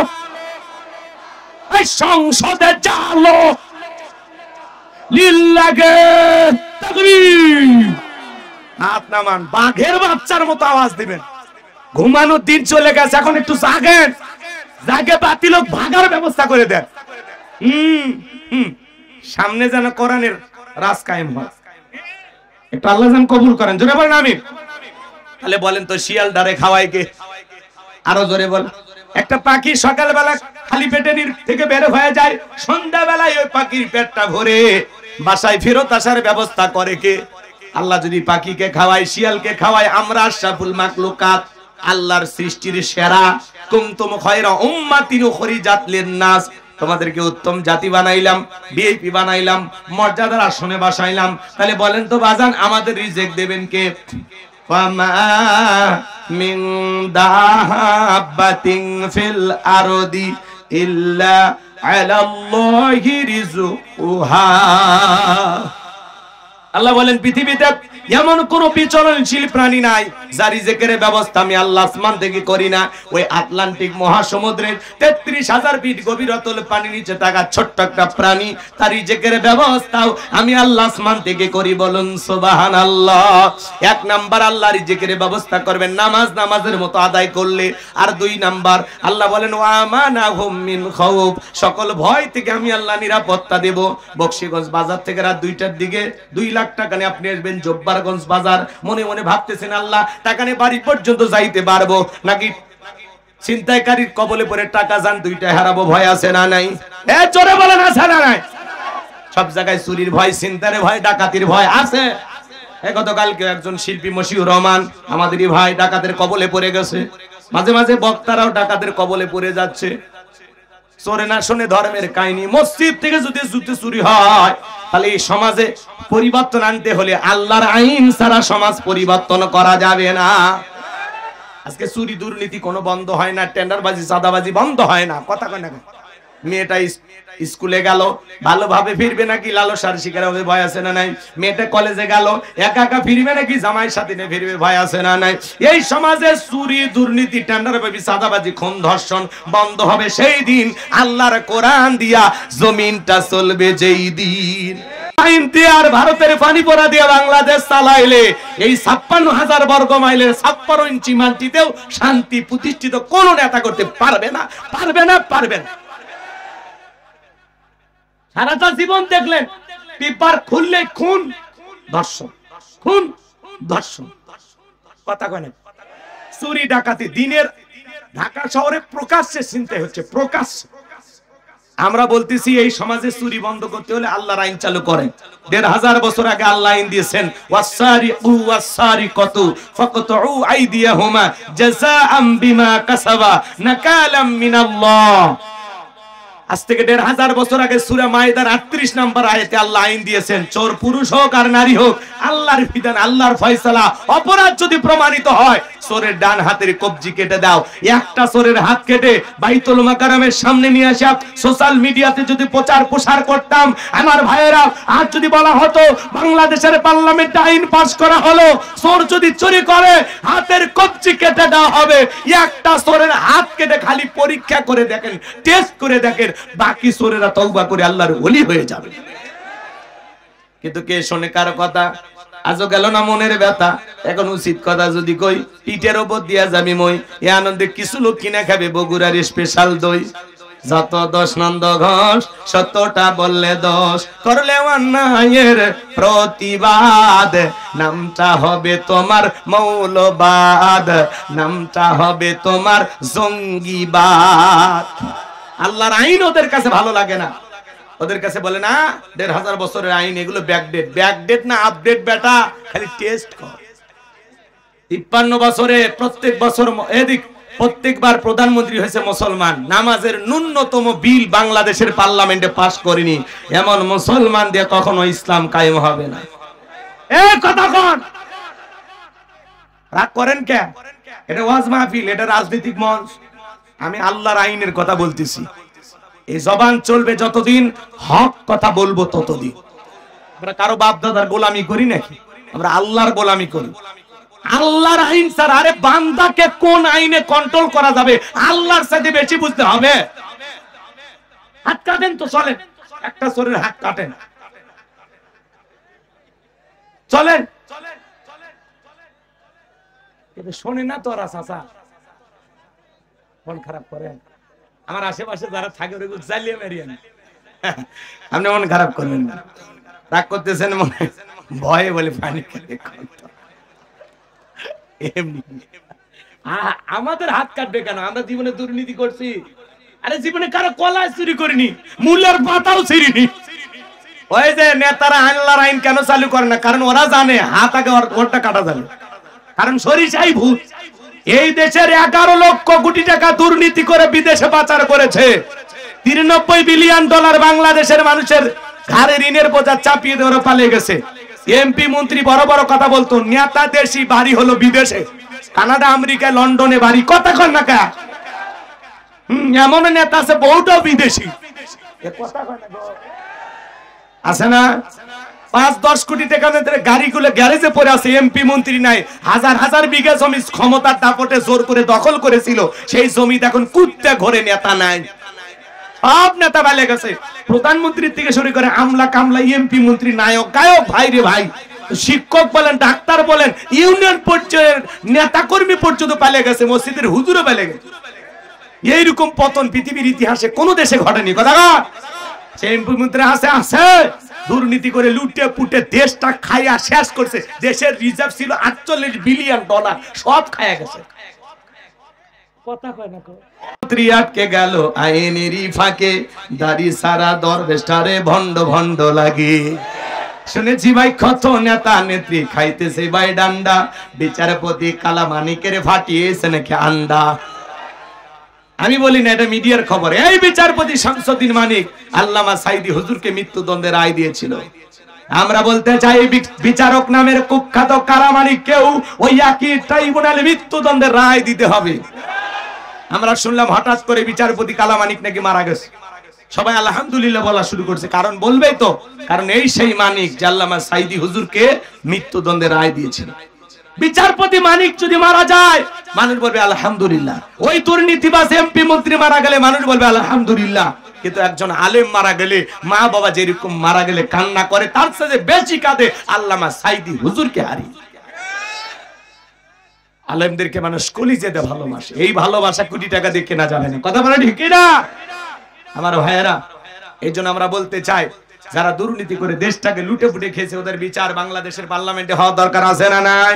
এই সংসদে জালো, লিল্লাহি তাকবীর। হাত নামান, বাঘের বাচ্চার মতো আওয়াজ দিবেন। ঘুমানোর দিন চলে গেছে, এখন একটু জাগেন, জাগে বাতি লোক ভাগার ব্যবস্থা করে দেন। সামনে যেন কোরআনের রাজ কায়েম হয়, একটু আল্লাহ যেন কবুল করেন। জোরে বলেন আমিন। তাহলে বলেন তো, শিয়াল ডারে খাওয়ায় কে? আরো জোরে বল। একটা পাখি সকালবেলা খালি পেটে থেকে বের হয়ে যায়, সন্ধ্যাবেলায় ওই পাখির পেটটা ভরে বাসায় ফেরত আসার ব্যবস্থা করে কে? আল্লাহ যদি পাখিকে খাওয়ায়, শিয়ালকে খাওয়ায়, আমরা আশরাফুল মাখলুকাত, আল্লাহর সৃষ্টির সেরা, কুনতুম খায়রা উম্মাতিন উখরিজাত লিন-নাস, তোমাদেরকে উত্তম জাতি বানাইলাম, ভিআইপি বানাইলাম, মর্যাদার আসনে বসাইলাম। তাহলে বলেন তো বাজান, আমাদের রিজিক দেবেন কে? ফামা মিন দাব্বাতিন ফিল আরদি ইল্লা আলাল্লাহি রিজকুহা। আল্লাহ বলেন, পৃথিবীতে এমন কোন বিচরণশীল প্রাণী নাই যার রিজিকের ব্যবস্থা আমি আল্লাহ আসমান থেকে করি না। ওই আটলান্টিক মহাসমুদ্রের 33,000 ফিট গভীরতল পানি নিচে থাকা ছোট্ট একটা প্রাণী, তার রিজিকের ব্যবস্থাও আমি আল্লাহ আসমান থেকে করি। বলুন সুবহানাল্লাহ। 1 নাম্বার আল্লাহ রিজিকের ব্যবস্থা করবেন নামাজের মতো আদায় করলে। আর 2 নাম্বার আল্লাহ বলেন, ওয়া আমানাহুম মিন খাউফ, সকল ভয় থেকে আমি আল্লাহ নিরাপত্তা দেব। বক্সিগঞ্জ বাজার থেকে রাত 2টার দিকে 2 লাখ টাকা নিয়ে আপনি আসবেন জব্বারগঞ্জ বাজার, মনে মনে ভাবতেছেন আল্লাহ টাকা নিয়ে বাড়ি পর্যন্ত যাইতে পারবো নাকি ছিনতাইকারীর কবলে পড়ে টাকা যান 2টা হারাবো, ভয় আছে না নাই? এ জোরে বলেন, আছে না নাই? সব জায়গায় চুরির ভয়, ছিনতাইয়ের ভয়, ডাকাতির ভয় আছে। গতকালকে একজন শিল্পী মশিউর রহমান আমাদেরই ভাই ডাকাতের কবলে পড়ে গেছে। মাঝে মাঝে বক্তারাও ডাকাতের কবলে পড়ে যাচ্ছে। চোরে না শুনে ধর্মের কাহিনী। মসজিদ থেকে যদি জুতো চুরি হয়, তাহলে এই সমাজে পরিবর্তন আনতে হলে আল্লাহর আইন ছাড়া সমাজ পরিবর্তন করা যাবে না। আজকে চুরি দুর্নীতি কোনো বন্ধ হয় না, টেন্ডারবাজি চাঁদাবাজি বন্ধ হয় না। কথা কয় না? মেয়েটা স্কুলে গেল, ভালোভাবে ফিরবে নাকি লালসার শিকার হবে, ভয় আছে না নাই? মেয়েটা কলেজে গেল, একা একা ফিরবে নাকি জামাইয়ের সাথে নিয়ে ফিরবে, ভয় আছে না নাই? এই সমাজে চুরি দুর্নীতি টেন্ডারবাজি চাঁদাবাজি খুন ধর্ষণ বন্ধ হবে সেই দিন, আল্লাহর কোরআন দিয়া জমিনটা চলবে যেই দিন। আইন দিয়ে আর ভারতের পানি পড়া দিয়ে বাংলাদেশ চালাইলে এই 56,000 বর্গ মাইলের 56 ইঞ্চি মাটিতেও শান্তি প্রতিষ্ঠিত কোন নেতা করতে পারবে না, পারবে না, পারবে না। সারাটা জীবন দেখলেন পেপার খুললে খুন ধর্ষণ, খুন ধর্ষণ। কথা কয় না? চুরি ডাকাতি দিনের ঢাকা শহরে প্রকাশ্যে চিন্তা হচ্ছে, প্রকাশ্যে। আমরা বলতেছি এই সমাজে চুরি বন্ধ করতে হলে আল্লাহর আইন চালু করেন। 1500 বছর আগে আল্লাহ আইন দিয়েছেন, ওয়াসারিকু ওয়াসারিকাতু ফাকতুউ আইদিয়াহুমা জাযাআম বিমা কাসাবা নাকালাম মিনাল্লাহ। আজ থেকে 1500 বছর আগে সূরা মাইদার 38 নম্বর আয়াতে আল্লাহ আইন দিয়েছেন, চোর পুরুষ হোক আর নারী হোক, আল্লাহর বিধান, আল্লাহর ফয়সালা। অপরাধ যদি প্রমাণিত হয়, চোরের ডান হাতের কবজি কেটে দাও। একটা চোরের হাত কেটে বাইতুল মাকারমের সামনে নিয়ে আসা সোশ্যাল মিডিয়াতে যদি প্রচার প্রসার করতাম, আমার ভাইয়েরা, আজ যদি বলা হতো বাংলাদেশের পার্লামেন্টে আইন পাস করা হলো, চোর যদি চুরি করে হাতের কবজি কেটে দেওয়া হবে। একটা চোরের হাত কেটে খালি পরীক্ষা করে দেখেন, টেস্ট করে দেখেন, বাকি চোরেরা তওবা করে আল্লাহর ওলি হয়ে যাবে। কিন্তু কে শোনে কার কথা? আজও গেল না মনের ব্যথা। এখন উচিত কথা যদি কই, পিঠের ওপর দিয়া যাবি মই। এ আনন্দে কিছু লোক কিনা খাবে বগুড়ার স্পেশাল দই। যত দোষ নন্দ ঘোষ, সত্যটা বললে দোষ, করলে অন্যায়ের প্রতিবাদ, নামটা হবে তোমার মৌলবাদ, নামটা হবে তোমার জঙ্গিবাদ। আল্লাহর আইন ওদের কাছে ভালো লাগে না। ওদের কাছে বলে না ১৫০০ বছরের আইন, এগুলো ব্যাকডেট। ব্যাকডেট না আপডেট বেটা, খালি টেস্ট কর। ৫৩ বছরে প্রত্যেক বছর এদিক প্রত্যেকবার প্রধানমন্ত্রী হয়েছে মুসলমান, নামাজের ন্যূনতম বিল বাংলাদেশের পার্লামেন্টে পাস করেনি, এমন মুসলমান দিয়ে কখনো ইসলাম কায়েম হবে না। এই কথা কোন রাগ করেন কে? এটা ওয়াজ মাহফিল, এটা রাজনৈতিক মঞ্চ। আমি আল্লাহর আইনের কথা বলতেছি। এই জবান চলবে যতদিন, হক কথা বলবো ততদিন। আমরা কারো বাপ দাদার গোলামি করি নাকি? আমরা আল্লাহর গোলামি করি। আল্লাহর আইন স্যার, আরে বান্দাকে কোন আইনে কন্ট্রোল করা যাবে আল্লাহর সাথে বেশি বুঝতে হবে। হাত কাটেন তো চলেন, একটা শরীর হাত কাটেন চলেন। শোনে না তো ওরা চাচা, মন খারাপ করেন। আমার আশেপাশে যারা থাকে ওগুলো জ্বালিয়ে মেরিয়েন, আপনি মন খারাপ করবেন না। রাগ করতেছেন মনে, ভয়ে বলে পানি এমনি। আমাদের হাত কাটবে কেন? আমরা জীবনে দুর্নীতি করছি? আরে জীবনে কারো কলা চুরি করিনি, মূলের পাতাও ছিঁড়িনি। ওই যে নেতারা আল্লাহর আইন কেন চালু করে না? কারণ ওরা জানে হাত আগে ওরটা কাটা যাবে, কারণ সরিষাই ভূত। এই দেশের 11 লক্ষ কোটি টাকা দুর্নীতি করে বিদেশে পাচার করেছে। 93 বিলিয়ন ডলার বাংলাদেশের মানুষের ঘাড়ে ঋণের বোঝা চাপিয়ে দিয়ে ওরা পালিয়ে গেছে। এমপি মন্ত্রী বড় বড় কথা বলতো, নেতা দেশি বাড়ি হলো বিদেশে, কানাডা আমেরিকা লন্ডনে বাড়ি। কথা কন না কা? এমন নেতা আছে বহুটাও বিদেশি, আছে না? 5-10 কোটি টাকা গাড়িগুলো গ্যারেজে পড়ে আছে। এমপি মন্ত্রী নাই, হাজার হাজার বিঘা জমি ক্ষমতার দাপটে জোর করে দখল করেছিল, সেই জমি এখন কুত্তে ঘরে নেতা নাই। সব নেতা পালে গেছে, প্রধানমন্ত্রীর থেকে শুরু করে আমলা কামলা, এমপি মন্ত্রী, নায়ক গায়ক, ভাই রে ভাই, শিক্ষক বলেন, ডাক্তার বলেন, ইউনিয়ন পর্যায়ের নেতা কর্মী পর্যন্ত পালে গেছে, মসজিদের হুজুরও পালে গেছে। এইরকম পতন পৃথিবীর ইতিহাসে কোন দেশে ঘটেনি। কথা সে এমপি মন্ত্রী আছে আছে দুর্নীতি করে লুটে পুটে দেশটা খাইয়া শেষ করছে। দেশের রিজার্ভ ছিল 48 বিলিয়ন ডলার, সব খাইয়া গেছে। কথা কয় না মন্ত্রী আটকে গেল আইনেরই ফাঁকে, দাড়ি সারা দরবেশটারে ভণ্ড ভণ্ড লাগে। শুনেছি ভাই কত নেতা নেত্রী খাইতেছে ভাই ডান্ডা, বিচারপতি কালামানিকের ফাটিয়েছে নাকি আন্ডা। আমি বলি না, এটা মিডিয়ার খবর। এই বিচারপতি শামসুদ্দিন মানিক আল্লামা সাইদি হুজুরকে মৃত্যুদণ্ডের রায় দিয়েছিল। আমরা বলতে চাই বিচারক নামের কুখ্যাত কালামানিক কেউ ওই একই ট্রাইব্যুনালে মৃত্যুদণ্ডের রায় দিতে হবে। আমরা শুনলাম হঠাৎ করে বিচারপতি কালামানিক নাকি মারা গেছে, সবাই আলহামদুলিল্লাহ বলা শুরু করছে। কারণ বলবেই তো, কারণ এই সেই মানিক যে আল্লামা সাইদি হুজুরকে মৃত্যুদণ্ডের রায় দিয়েছিল। বিচারপতি মানিক যদি মারা যায় মানুষ বলবে আলহামদুলিল্লাহ, ওই দুর্নীতিবাজ এমপি মন্ত্রী মারা গেলে মানুষ বলবে আলহামদুলিল্লাহ। কিন্তু একজন আলেম মারা গেলে, মা বাবা যেরকম মারা গেলে কান্না করে, তার সাথে বেশি কাঁদে আল্লামা সাইদি হুজুরকে হারিয়ে। আলেমদেরকে মানুষ কলিজাতে ভালোবাসে, এই ভালোবাসা কোটি টাকা দিয়ে কেনা যাবে না। কথা বলে ঠিক না আমার ভাইয়েরা? এই জন্য আমরা বলতে চাই, যারা দুর্নীতি করে দেশটাকে লুটে পুটে খেয়েছে ওদের বিচার বাংলাদেশের পার্লামেন্টে হওয়া দরকার আছে না নাই?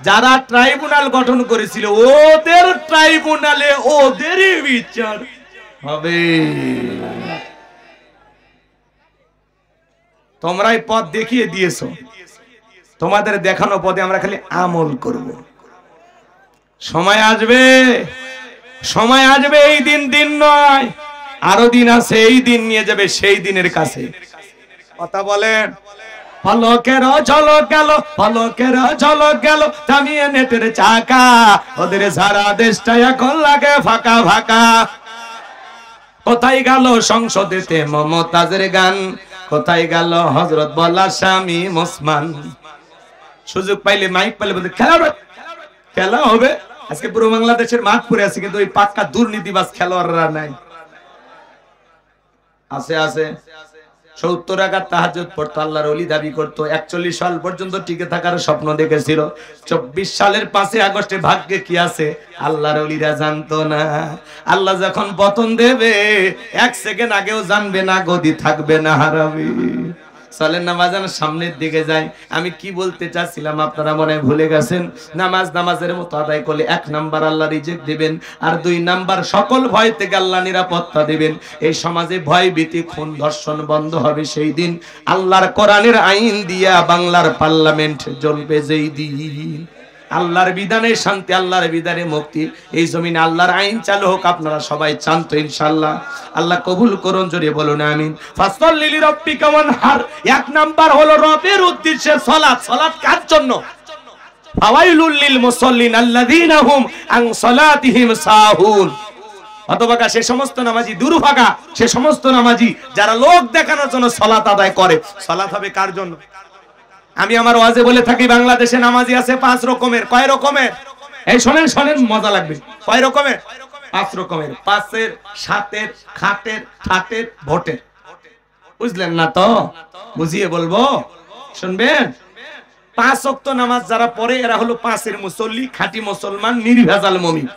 যারা ট্রাইব্যুনাল গঠন করেছিল ওদের ট্রাইব্যুনালে ওদেরই বিচার হবে। তোমরাই পথ দেখিয়ে দিয়েছো, তোমাদের দেখানো পথে আমরা খালি আমল করব। সময় আসবে, সময় আসবে, এই দিন দিন নয়, আরো দিন আছে, এই দিন নিয়ে যাবে সেই দিনের কাছে। কথা বলেন। পলকের ঝলক গেল, পলকের ঝলক গেল থামিয়ে নেটের চাকা, ওদের সারা দেশটা এখন লাগে ফাঁকা ফাঁকা। কোথায় গেল সংসদেতে মমতাজের গান, কোথায় গেল হযরত বলা স্বামী ওসমান। সুযোগ পাইলে মাইক পাইলে বলতে খেলা হবে। আজকে পুরো বাংলাদেশের মাঠ পড়ে আছে, কিন্তু ওই পাক্কা দুর্নীতিবাজ খেলোয়াড়রা নাই। আছে আছে 70 রাকাত তাহাজ্জুদ পড়তো, আল্লাহর ওলি দাবি করতো, 41 সাল পর্যন্ত টিকে থাকার স্বপ্ন দেখেছিল। 24 সালের 5 আগস্টে ভাগ্যে কি আছে আল্লাহর ওলিরা জানতো না। আল্লাহ যখন পতন দেবে 1 সেকেন্ড আগেও জানবে না, গদি থাকবে না, হারাবে। চলেন নামাজের সামনের দিকে যাই। আমি কি বলতে চাচ্ছিলাম আপনারা মনে হয় ভুলে গেছেন। নামাজের মতো আদায় করলে 1 নাম্বার আল্লাহ রিজিক দিবেন, আর 2 নাম্বার সকল ভয় থেকে আল্লাহ নিরাপত্তা দিবেন। এই সমাজে ভয় ভীতি খুন ধর্ষণ বন্ধ হবে সেই দিন। আল্লাহর কোরআনের আইন দিয়া বাংলার পার্লামেন্ট জ্বলবে যেই দিন। আল্লাহর বিধানে শান্তি, আল্লাহর বিধানে মুক্তি, এই জমিনে আল্লাহর আইন চালু হোক। আপনারা সবাই চান তো ইনশাআল্লাহ? আল্লাহ কবুল করুন, জোরে বলুন আমিন। ফাসল্লি লিরাব্বিকা ওয়ানহার, 1 নাম্বার হলো রবের উদ্দেশ্যে সালাত। সালাত কার জন্য? ফাওয়াইলুল লিল মুসাল্লিন আল্লাযীনা হুম আন সালাতিহিম সাহুন। অথবা সে সমস্ত নামাজি দুর্ভাগা, সে সমস্ত নামাজি যারা লোক দেখানোর জন্য সালাত আদায় করে। সালাত হবে কার জন্য? আমি আমার ওয়াজে বলে থাকি বাংলাদেশে নামাজি আছে 5 রকমের। কয় রকমের? এই শোনেন শোনেন, মজা লাগবে। কয় রকমের? 5 রকমের। 5-এর, 7-এর, খাটের, ঠাটের, ভোটের। বুঝলেন না তো? বুঝিয়ে বলবো, শুনবেন। 5 ওয়াক্ত নামাজ যারা পড়ে এরা হলো 5-এর মুসল্লি, খাঁটি মুসলমান, নির্ভেজাল মুমিন।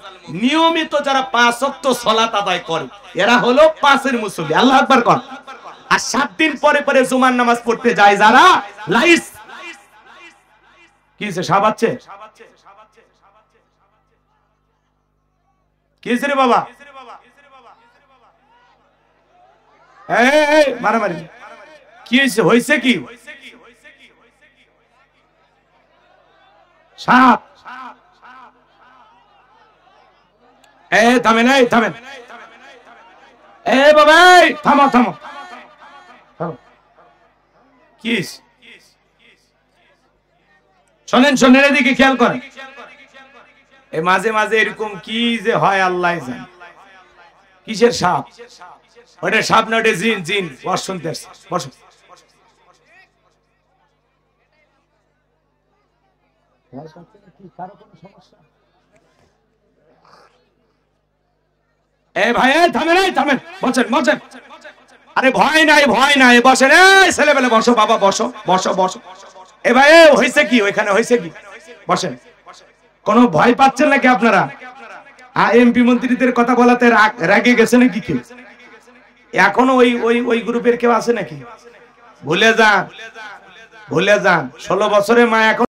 নিয়মিত যারা 5 ওয়াক্ত সালাত আদায় করে এরা হলো 5-এর মুসল্লি। আল্লাহু আকবার কর। আর 7 দিন পরে পরে জুমার নামাজ পড়তে যায় যারা, লাইস কি হইছে? সাবাচ্ছে কি হইছে রে বাবা? এই মারামারি কি হইছে? হইছে কি? সাপ। থামেন, থামেন। বাবা থামো থামো। কি শোনেন শোনেন, এদিকে খেয়াল করেন। এই মাঝে মাঝে এরকম কি যে হয় আল্লাহ জানে। কিসের সাপ? ওটা সাপ না, ওটা জিন। জিন বস, শুনতে আসছে। বসো। ভাই থামেন, থামেন, বসেন বসেন। আরে ভয় নাই, ভয় নাই, বসেন। ছেলেবেলে বসো বাবা, বসো বসো বসো। ভাই হয়েছে কি? ওইখানে হয়েছে কি? বসেন। কোন ভয় পাচ্ছেন নাকি আপনারা? এমপি মন্ত্রীদের কথা বলাতে রাগে গেছে নাকি কেউ? এখনো ওই গ্রুপের কেউ আছে নাকি? ভুলে যান, ভুলে যান। 16 বছরের মা এখন